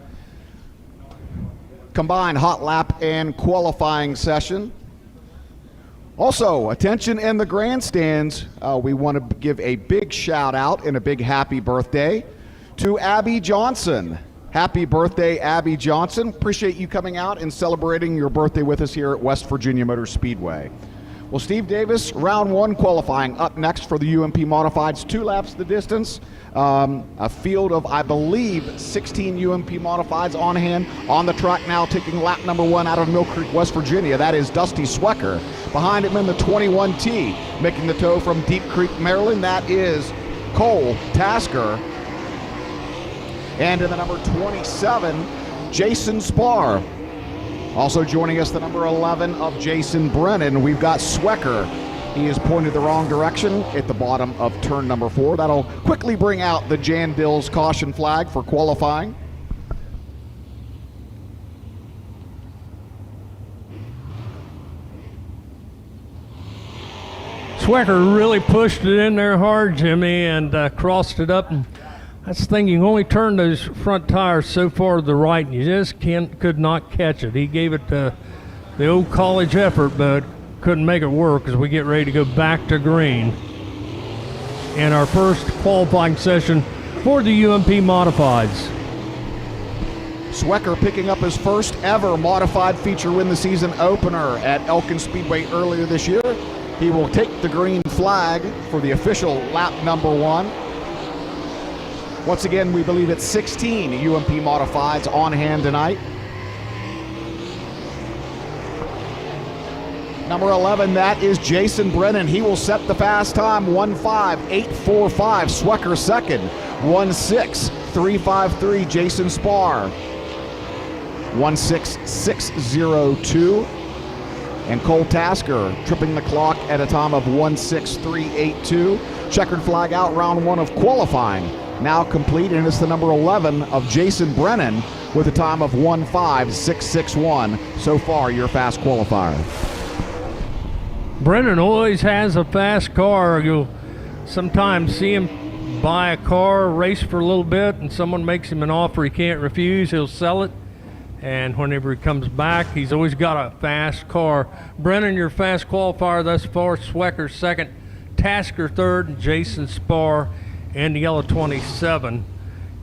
Combined hot lap and qualifying session. Also, attention in the grandstands. We want to give a big shout out and a big happy birthday to Abby Johnson. Happy birthday, Abby Johnson. Appreciate you coming out and celebrating your birthday with us here at West Virginia Motor Speedway. Well, Steve Davis, round one qualifying up next for the UMP Modifieds, 2 laps the distance. A field of, I believe, 16 UMP Modifieds on hand. On the track now, taking lap number 1 out of Mill Creek, West Virginia. That is Dusty Swecker. Behind him in the 21T, making the tow from Deep Creek, Maryland. That is Cole Tasker. And in the number 27, Jason Spar. Also joining us, the number 11 of Jason Brennan. We've got Swecker. He is pointed the wrong direction at the bottom of turn number 4. That'll quickly bring out the Jan Dills caution flag for qualifying. Swecker really pushed it in there hard, Jimmy, and crossed it up. And that's the thing, you can only turn those front tires so far to the right, and you just could not catch it. He gave it the old college effort, but couldn't make it work as we get ready to go back to green in our first qualifying session for the UMP Modifieds. Swecker picking up his first ever modified feature win, the season opener at Elkin Speedway earlier this year. He will take the green flag for the official lap number 1. Once again, we believe it's 16 UMP Modifieds on hand tonight. Number 11, that is Jason Brennan. He will set the fast time, 1:5.845. Swecker second, 1:6.353. Jason Spar, 1:6.602. And Cole Tasker tripping the clock at a time of 1:6.382. Checkered flag out, round 1 of qualifying now complete, and it's the number 11 of Jason Brennan with a time of 1:5.661. So far, your fast qualifier. Brennan always has a fast car. You'll sometimes see him buy a car, race for a little bit, and someone makes him an offer he can't refuse. He'll sell it, and whenever he comes back, he's always got a fast car. Brennan, your fast qualifier thus far. Swecker second, Tasker third, and Jason Spar in the yellow 27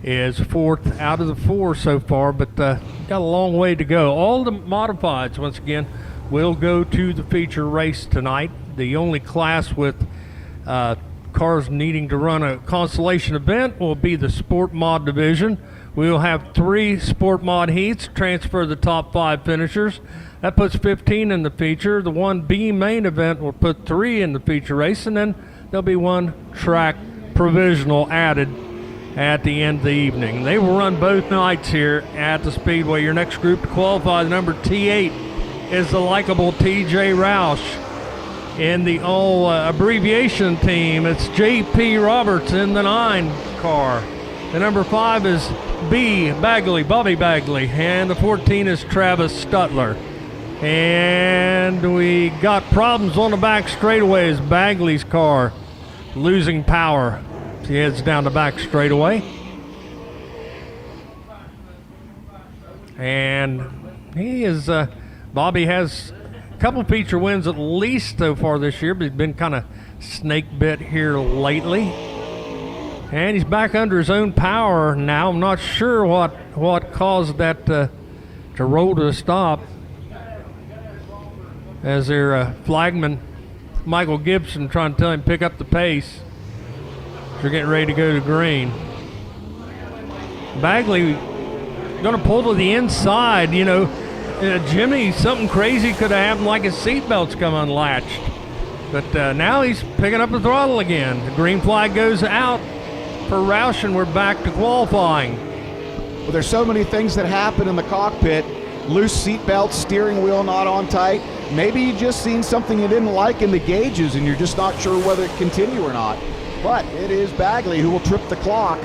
is fourth out of the 4 so far, but got a long way to go. All the modifieds, once again, will go to the feature race tonight. The only class with cars needing to run a consolation event will be the Sport Mod division. We'll have 3 Sport Mod heats, transfer the top 5 finishers. That puts 15 in the feature. The 1B main event will put 3 in the feature race, and then there'll be 1 track provisional added at the end of the evening. They will run both nights here at the Speedway. Your next group to qualify, the number T8, is the likable TJ Roush. In the all abbreviation team, it's JP Roberts in the 9 car. The number 5 is Bobby Bagley, and the 14 is Travis Stutler. And we got problems on the back straightaways. Bagley's car losing power. He heads down the back straightaway. And he is, Bobby has a couple feature wins at least so far this year, but he's been kind of snake bit here lately. And he's back under his own power now. I'm not sure what caused that to roll to a stop. As their flagman, Michael Gibson, trying to tell him pick up the pace. They're getting ready to go to green. Bagley going to pull to the inside. You know, Jimmy, something crazy could have happened, like his seatbelt's come unlatched. But now he's picking up the throttle again. The green flag goes out for Roush, and we're back to qualifying. Well, there's so many things that happen in the cockpit. Loose seat belts, steering wheel not on tight. Maybe you just seen something you didn't like in the gauges and you're just not sure whether it continue or not. But it is Bagley who will trip the clock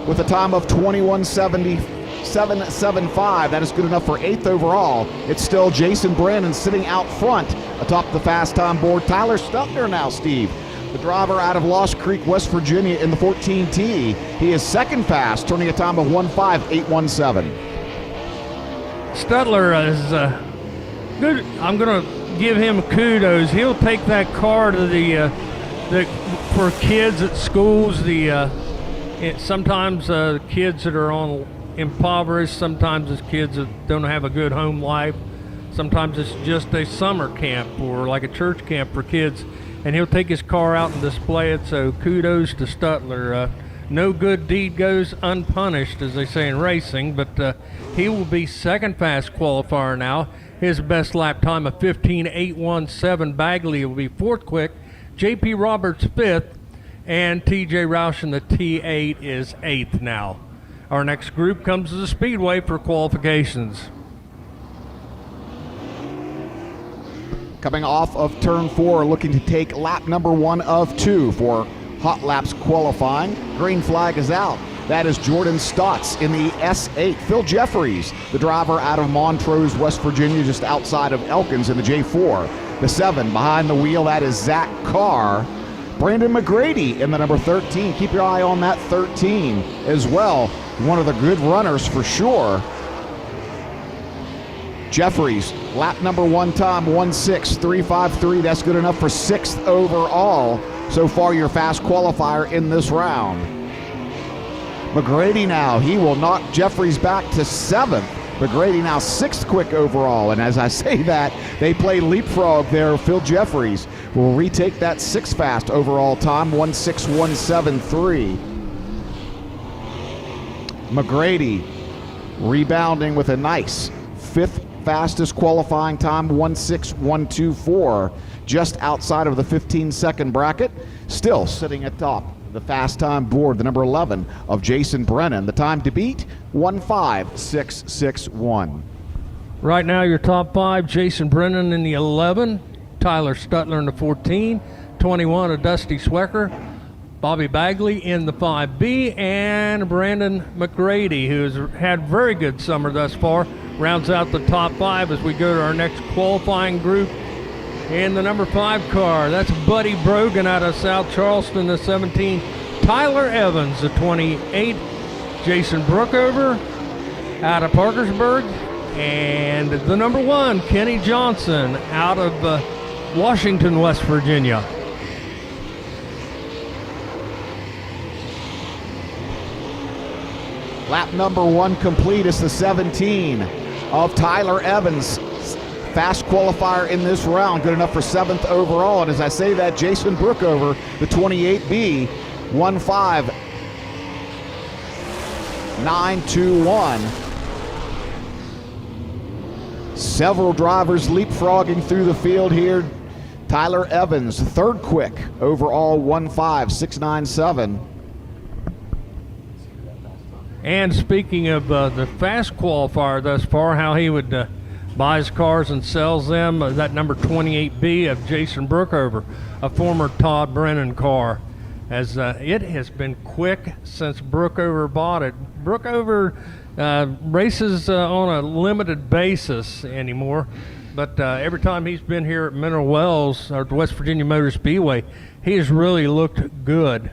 with a time of 21:77.75. That is good enough for 8th overall. It's still Jason Brennan sitting out front atop the fast time board. Tyler Stutner now, Steve, the driver out of Lost Creek, West Virginia in the 14T. He is second fast, turning a time of 1:05.817. Stutler is good. I'm going to give him kudos. He'll take that car to the for kids at schools. Sometimes kids that are on impoverished. Sometimes it's kids that don't have a good home life. Sometimes it's just a summer camp or like a church camp for kids. And he'll take his car out and display it. So kudos to Stutler. No good deed goes unpunished, as they say in racing, but he will be second fast qualifier now. His best lap time of 15.817. Bagley will be fourth quick. J.P. Roberts fifth, and T.J. Roush in the T8 is eighth now. Our next group comes to the Speedway for qualifications. Coming off of turn 4, looking to take lap number 1 of 2 for hot laps qualifying. Green flag is out. That is Jordan Stotts in the S8. Phil Jeffries, the driver out of Montrose, West Virginia, just outside of Elkins in the J4. The 7 behind the wheel, that is Zach Carr. Brandon McGrady in the number 13. Keep your eye on that 13 as well. One of the good runners for sure. Jeffries, lap number 1 time, 1:06.353. That's good enough for 6th overall. So far, your fast qualifier in this round. McGrady now, he will knock Jeffries back to 7th. McGrady now 6th quick overall. And as I say that, they play leapfrog there. Phil Jeffries will retake that 6th fast overall time, 1:06.173. McGrady rebounding with a nice 5th fastest qualifying time, 1:06.124, just outside of the 15-second bracket. Still sitting atop the fast time board, the number 11 of Jason Brennan. The time to beat, 1:05.661. Right now, your top 5, Jason Brennan in the 11, Tyler Stutler in the 14, 21 of Dusty Swecker, Bobby Bagley in the 5B, and Brandon McGrady, who has had very good summer thus far, rounds out the top 5 as we go to our next qualifying group. In the number 5 car, that's Buddy Brogan out of South Charleston, the 17. Tyler Evans, the 28. Jason Brookover out of Parkersburg. And the number 1, Kenny Johnson out of Washington, West Virginia. Lap number 1 complete. It's the 17 of Tyler Evans. Fast qualifier in this round, good enough for 7th overall. And as I say that, Jason Brookover, the 28B, 1:05.921. Several drivers leapfrogging through the field here. Tyler Evans, 3rd quick, overall 1:05.697. And speaking of the fast qualifier thus far, how he would buys cars and sells them, that number 28B of Jason Brookover, a former Todd Brennan car, as it has been quick since Brookover bought it. Brookover races on a limited basis anymore, but every time he's been here at Mineral Wells, or the West Virginia Motor Speedway, he has really looked good.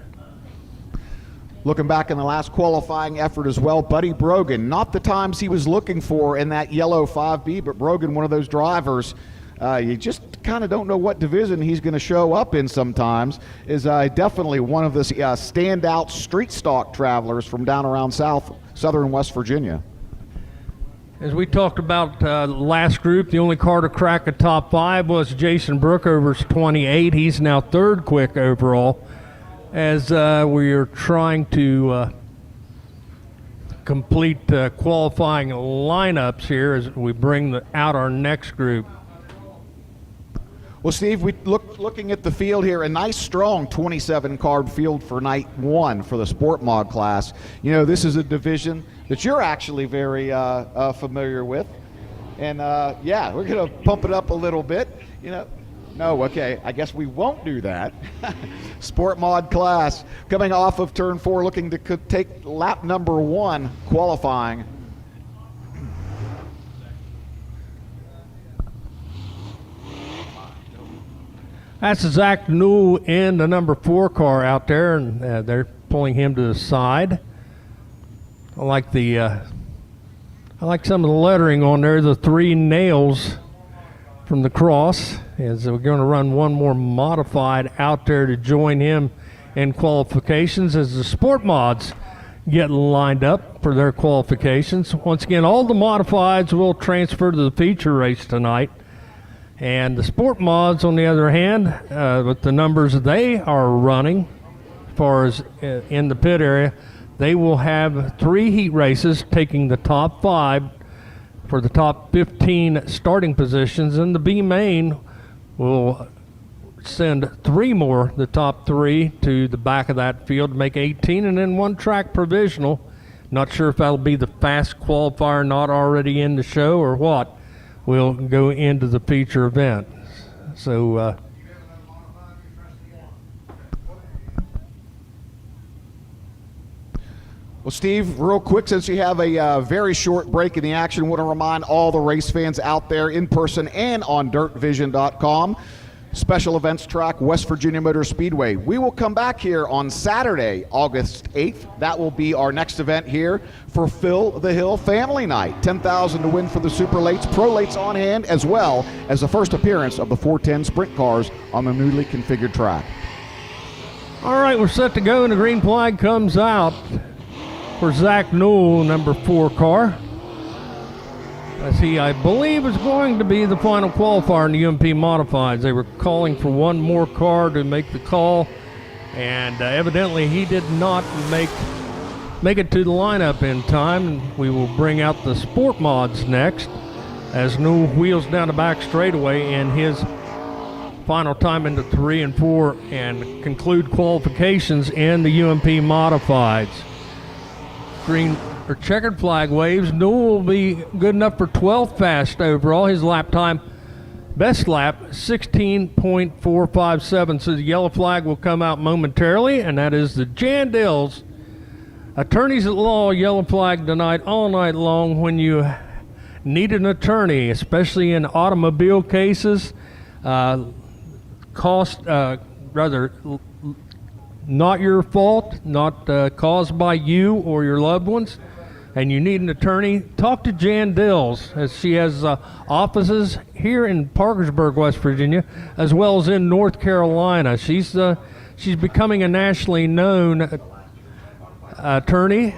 Looking back in the last qualifying effort as well, Buddy Brogan, not the times he was looking for in that yellow 5B, but Brogan, one of those drivers, you just kind of don't know what division he's going to show up in sometimes, is definitely one of the standout street stock travelers from down around southern West Virginia. As we talked about last group, the only car to crack a top 5 was Jason Brookover's 28. He's now 3rd quick overall, as we are trying to complete qualifying lineups here as we bring out our next group. Well, Steve, looking at the field here, a nice strong 27-car field for night one for the Sport Mod class. You know, this is a division that you're actually very familiar with. And yeah, we're going to pump it up a little bit. You know, no, okay, I guess we won't do that. Sport Mod class coming off of turn 4, looking to take lap number 1 qualifying. That's Zach Newell in the number 4 car out there, and they're pulling him to the side. I like some of the lettering on there, the 3 nails from the cross. As we're going to run one more modified out there to join him in qualifications as the Sport Mods get lined up for their qualifications. Once again, all the modifieds will transfer to the feature race tonight. And the Sport Mods, on the other hand, with the numbers they are running, as far as in the pit area, they will have 3 heat races, taking the top 5 for the top 15 starting positions, and the B main will send 3 more, the top 3, to the back of that field to make 18, and then 1 track provisional. Not sure if that'll be the fast qualifier not already in the show or what. Will go into the feature event. So well, Steve, real quick, since you have a very short break in the action, I want to remind all the race fans out there in person and on DIRTVision.com, special events track, West Virginia Motor Speedway. We will come back here on Saturday, August 8th. That will be our next event here for Phil the Hill Family Night. $10,000 to win for the Super Lates, Pro Lates on hand, as well as the first appearance of the 410 sprint cars on the newly configured track. all right, we're set to go, and the green flag comes out for Zach Newell, number 4 car. As he, I believe, is going to be the final qualifier in the UMP Modifieds. They were calling for 1 more car to make the call, and evidently he did not make it to the lineup in time. And we will bring out the Sport Mods next as Newell wheels down the back straightaway in his final time into 3 and 4 and conclude qualifications in the UMP Modifieds. Green or checkered flag waves. Newell will be good enough for 12th fast overall. His lap time, best lap, 16.457. So the yellow flag will come out momentarily, and that is the Jan Dills Attorneys at Law yellow flag tonight, all night long. When you need an attorney, especially in automobile cases, not your fault, not caused by you or your loved ones, and you need an attorney, talk to Jan Dills, as she has offices here in Parkersburg, West Virginia, as well as in North Carolina. She's becoming a nationally known attorney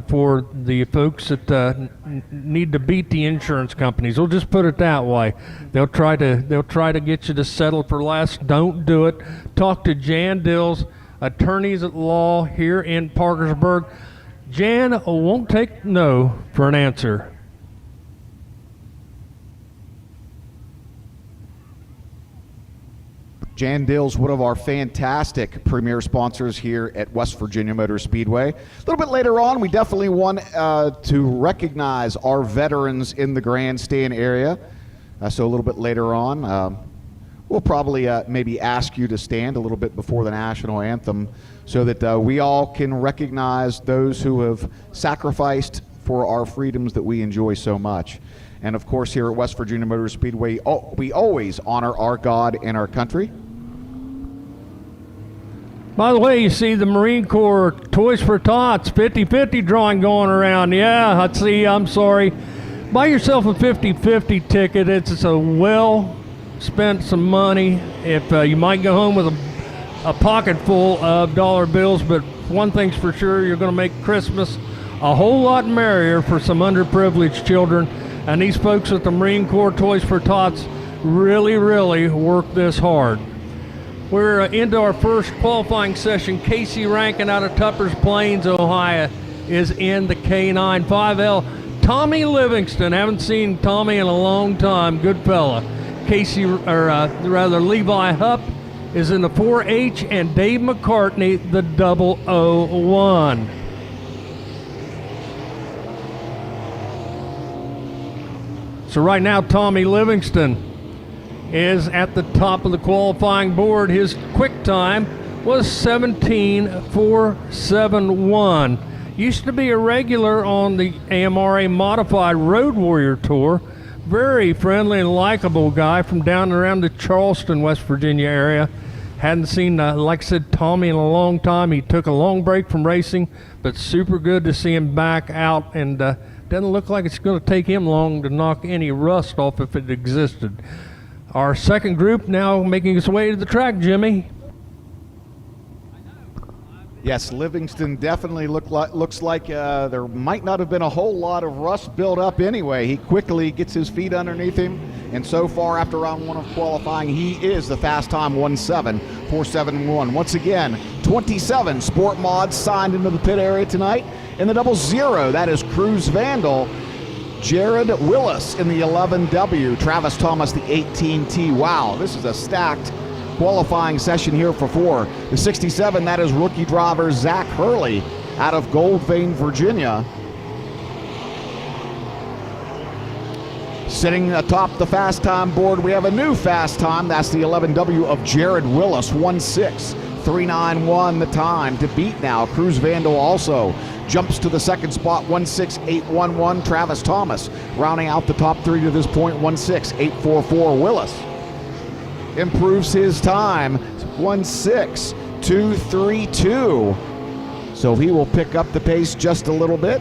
for the folks that need to beat the insurance companies. We'll just put it that way. They'll try to get you to settle for less. Don't do it. Talk to Jan Dills, Attorneys at Law here in Parkersburg. Jan won't take no for an answer. Jan Dills, one of our fantastic premier sponsors here at West Virginia Motor Speedway. A little bit later on, we definitely want to recognize our veterans in the grandstand area. So a little bit later on, we'll probably maybe ask you to stand a little bit before the national anthem so that we all can recognize those who have sacrificed for our freedoms that we enjoy so much. And of course, here at West Virginia Motor Speedway, we always honor our God and our country. By the way, you see the Marine Corps Toys for Tots 50-50 drawing going around. Yeah, I see. I'm sorry. Buy yourself a 50-50 ticket. It's a well-spent some money. If you might go home with a pocket full of dollar bills, but one thing's for sure, you're going to make Christmas a whole lot merrier for some underprivileged children. And these folks at the Marine Corps Toys for Tots really, really work this hard. We're into our first qualifying session. Casey Rankin out of Tuppers Plains, Ohio, is in the K9 5L. Tommy Livingston, haven't seen Tommy in a long time, good fella. Levi Hupp is in the 4H, and Dave McCartney, the 001. So right now, Tommy Livingston is at the top of the qualifying board. His quick time was 17.471. Used to be a regular on the AMRA Modified Road Warrior Tour. Very friendly and likable guy from down around the Charleston, West Virginia area. Hadn't seen, like I said, Tommy in a long time. He took a long break from racing, but super good to see him back out, and doesn't look like it's going to take him long to knock any rust off if it existed. Our second group now making its way to the track, Jimmy. Yes, Livingston definitely looks like there might not have been a whole lot of rust built up anyway. He quickly gets his feet underneath him, and so far after round one of qualifying, he is the fast time 1:7.471. Once again, 27 Sport Mods signed into the pit area tonight. In the 00, that is Cruz Vandal, Jared Willis in the 11W, Travis Thomas the 18T. Wow, this is a stacked qualifying session here for 4. The 67, that is rookie driver Zach Hurley out of Goldvein, Virginia. Sitting atop the fast time board, we have a new fast time. That's the 11W of Jared Willis, 1:6.391 the time to beat now. Cruz Vandal also jumps to the second spot, 1:6.811. Travis Thomas rounding out the top 3 to this point, 1:6.844. Willis improves his time, 1:6.232. So he will pick up the pace just a little bit.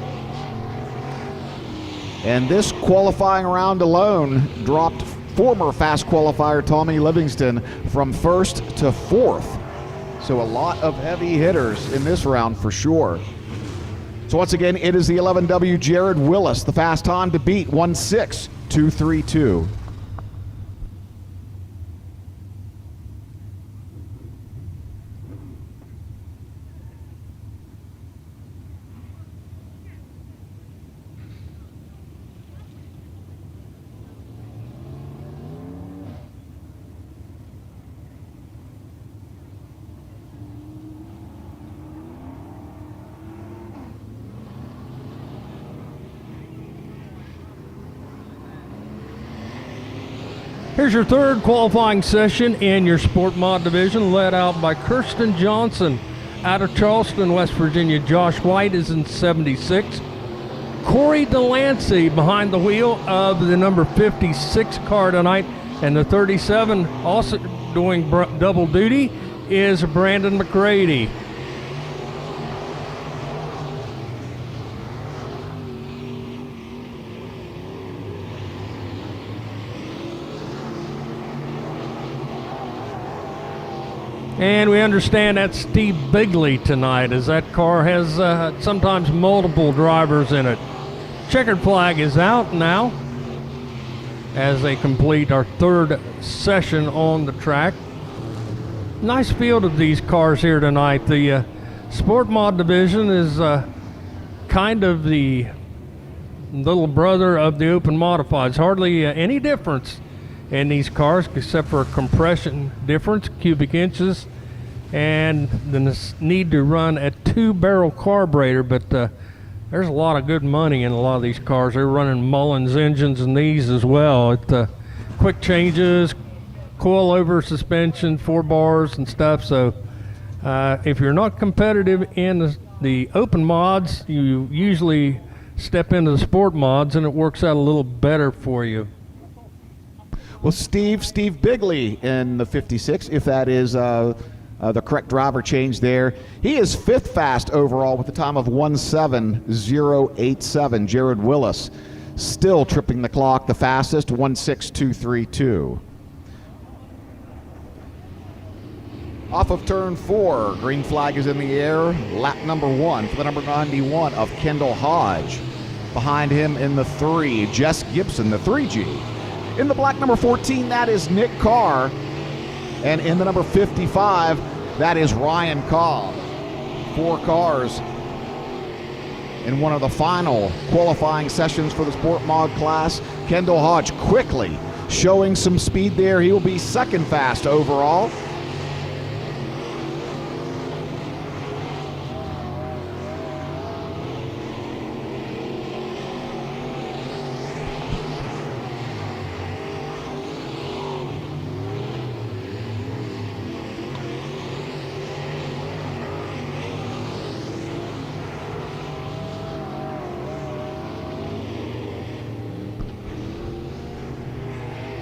And this qualifying round alone dropped former fast qualifier Tommy Livingston from 1st to 4th. So a lot of heavy hitters in this round for sure. So once again, it is the 11W Jared Willis, the fast time to beat, 1:6.232. Here's your third qualifying session in your Sport Mod division, led out by Kirsten Johnson out of Charleston, West Virginia. Josh White is in 76. Corey Delancey behind the wheel of the number 56 car tonight, and the 37 also doing double duty is Brandon McGrady. And we understand that's Steve Bigley tonight, as that car has sometimes multiple drivers in it. Checkered flag is out now as they complete our third session on the track. Nice field of these cars here tonight. The Sport Mod division is kind of the little brother of the Open Modifieds. Hardly any difference in these cars except for a compression difference, cubic inches, and the need to run a 2-barrel carburetor. But there's a lot of good money in a lot of these cars. They're running Mullins engines in these as well. Quick changes, coil over suspension, 4 bars and stuff. So if you're not competitive in the open mods, you usually step into the sport mods and it works out a little better for you. Well, Steve Bigley in the 56, if that is the correct driver change there. He is 5th fast overall with a time of 1:7.087. Jared Willis still tripping the clock, the fastest, 1:6.232. Off of turn 4, green flag is in the air. Lap number 1 for the number 91 of Kendall Hodge. Behind him in the 3, Jess Gibson, the 3G. In the black number 14, that is Nick Carr. And in the number 55, that is Ryan Cobb. 4 cars in one of the final qualifying sessions for the Sport Mod class. Kendall Hodge quickly showing some speed there. He will be second fast overall.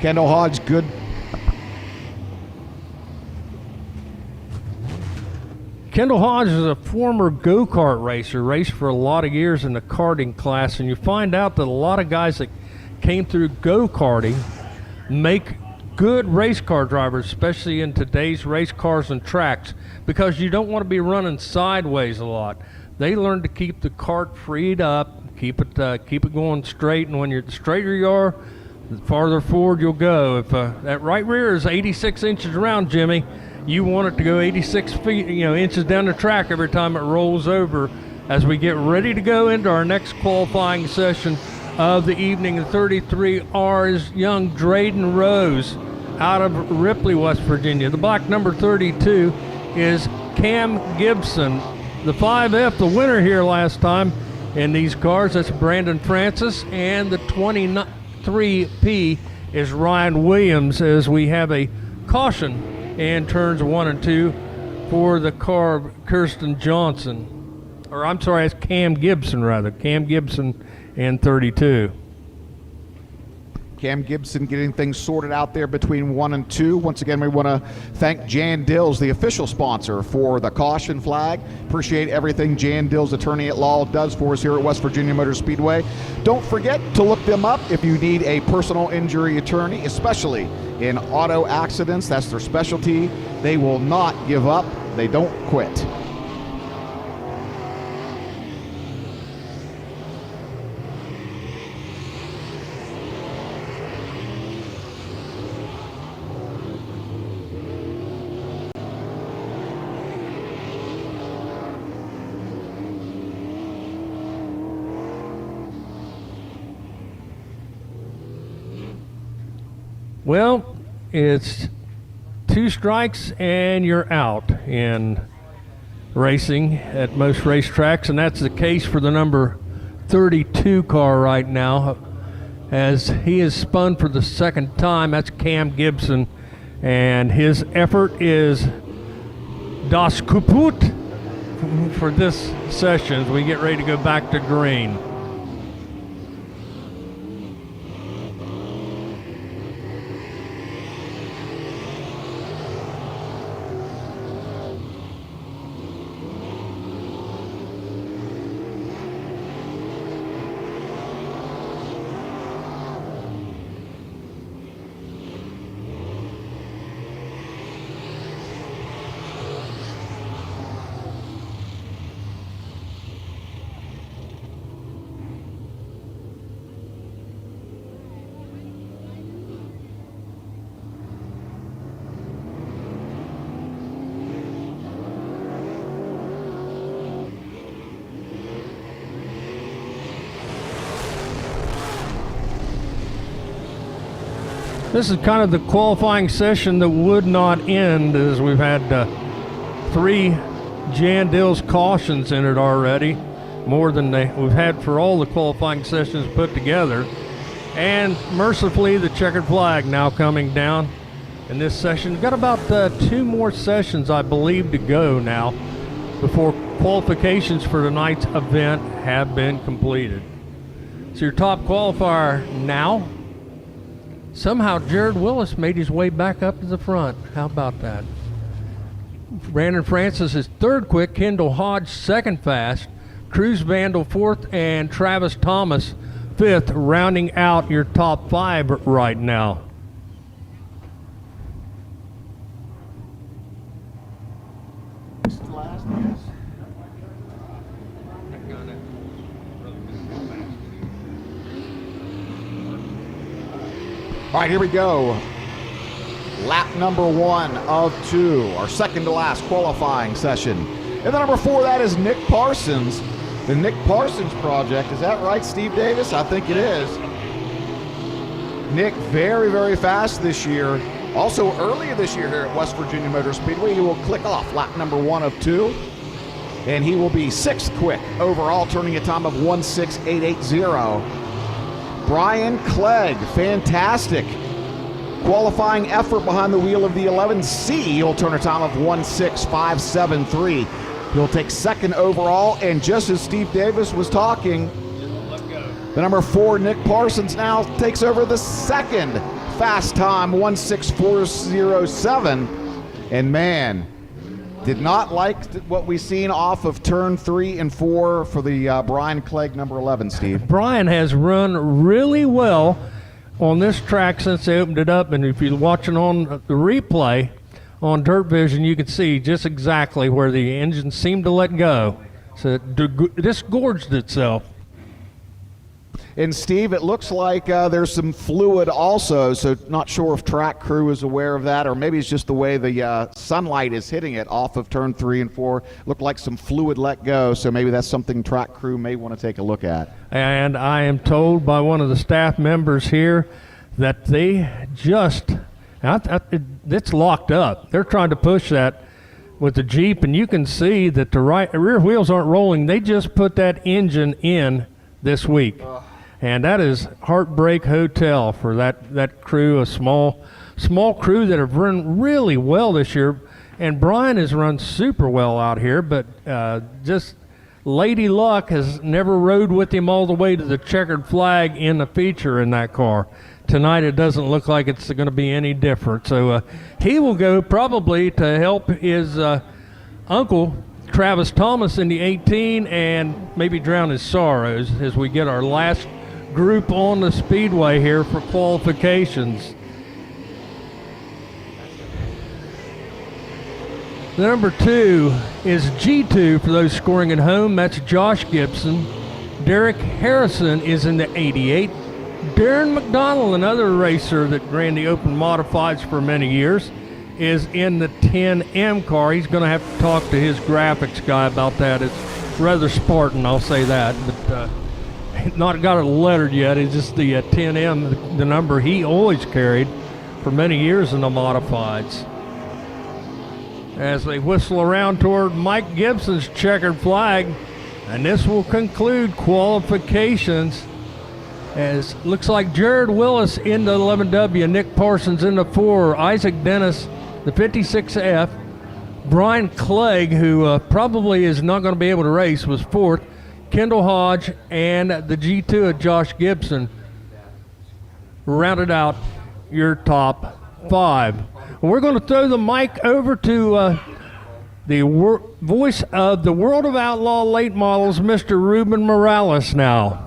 Kendall Hodge, good. Kendall Hodge is a former go-kart racer, raced for a lot of years in the karting class, and you find out that a lot of guys that came through go-karting make good race car drivers, especially in today's race cars and tracks, because you don't want to be running sideways a lot. They learn to keep the kart freed up, keep it going straight, and when the straighter you are, the farther forward you'll go. If that right rear is 86 inches around, Jimmy, you want it to go 86 feet, inches down the track every time it rolls over. As we get ready to go into our next qualifying session of the evening, 33R is young Drayden Rose out of Ripley, West Virginia. The black number 32 is Cam Gibson. The 5F, the winner here last time in these cars, that's Brandon Francis, and the 23P is Ryan Williams, as we have a caution in turns 1 and 2 for the car of Kirsten Johnson. Or I'm sorry, it's Cam Gibson rather. Cam Gibson and 32. Cam Gibson getting things sorted out there between 1 and 2. Once again, we want to thank Jan Dills, the official sponsor for the caution flag. Appreciate everything Jan Dills, attorney at law, does for us here at West Virginia Motor Speedway. Don't forget to look them up if you need a personal injury attorney, especially in auto accidents. That's their specialty. They will not give up. They don't quit. Well, it's 2 strikes and you're out in racing at most racetracks, and that's the case for the number 32 car right now, as he is spun for the second time. That's Cam Gibson, and his effort is Das Kaput for this session as we get ready to go back to green. This is kind of the qualifying session that would not end, as we've had 3 Jan Dills cautions in it already, more than we've had for all the qualifying sessions put together. And mercifully, the checkered flag now coming down in this session. We've got about 2 more sessions, I believe, to go now before qualifications for tonight's event have been completed. So your top qualifier now. Somehow Jared Willis made his way back up to the front. How about that? Brandon Francis is 3rd quick, Kendall Hodge 2nd fast, Cruz Vandal 4th, and Travis Thomas 5th, rounding out your top 5 right now. All right, here we go. Lap number 1 of 2, our second to last qualifying session. And the number 4, that is Nick Parsons. The Nick Parsons Project, is that right, Steve Davis? I think it is. Nick, very, very fast this year. Also earlier this year here at West Virginia Motor Speedway, he will click off lap number 1 of 2. And he will be 6th quick overall, turning a time of 1.6880. Brian Clegg, fantastic qualifying effort behind the wheel of the 11C. He'll turn a time of 1.6573. He'll take 2nd overall, and just as Steve Davis was talking, the number 4, Nick Parsons, now takes over the 2nd fast time, 1.6407. And man, did not like what we seen off of turn 3 and 4 for the Brian Clegg number 11, Steve. Brian has run really well on this track since they opened it up, and if you're watching on the replay on DIRTVision, you can see just exactly where the engine seemed to let go. So it disgorged itself. And Steve, it looks like there's some fluid also, so not sure if track crew is aware of that, or maybe it's just the way the sunlight is hitting it off of turn 3 and 4. Looked like some fluid let go, so maybe that's something track crew may want to take a look at. And I am told by one of the staff members here that they just, it's locked up. They're trying to push that with the Jeep, and you can see that the rear wheels aren't rolling. They just put that engine in this week. And that is Heartbreak Hotel for that crew, a small crew that have run really well this year. And Brian has run super well out here, but just Lady Luck has never rode with him all the way to the checkered flag in the feature in that car. Tonight it doesn't look like it's going to be any different. So he will go probably to help his uncle, Travis Thomas, in the 18 and maybe drown his sorrows as we get our last group on the Speedway here for qualifications. The number 2 is G2 for those scoring at home. That's Josh Gibson. Derek Harrison is in the 88. Darren McDonald, another racer that ran the Open Modifieds for many years, is in the 10M car. He's going to have to talk to his graphics guy about that. It's rather Spartan, I'll say that, but not got it lettered yet. It's just the 10M, the number he always carried for many years in the Modifieds. As they whistle around toward Mike Gibson's checkered flag, and this will conclude qualifications. As looks like Jared Willis in the 11W, Nick Parsons in the 4, Isaac Dennis the 56F, Brian Clegg, who probably is not going to be able to race, was 4th, Kendall Hodge, and the G2 of Josh Gibson rounded out your top 5. We're going to throw the mic over to the voice of the World of Outlaw late models, Mr. Ruben Morales now.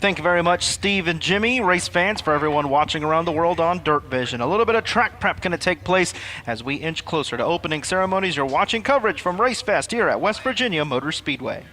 Thank you very much, Steve and Jimmy, race fans, for everyone watching around the world on DIRTVision. A little bit of track prep going to take place as we inch closer to opening ceremonies. You're watching coverage from Racefest here at West Virginia Motor Speedway.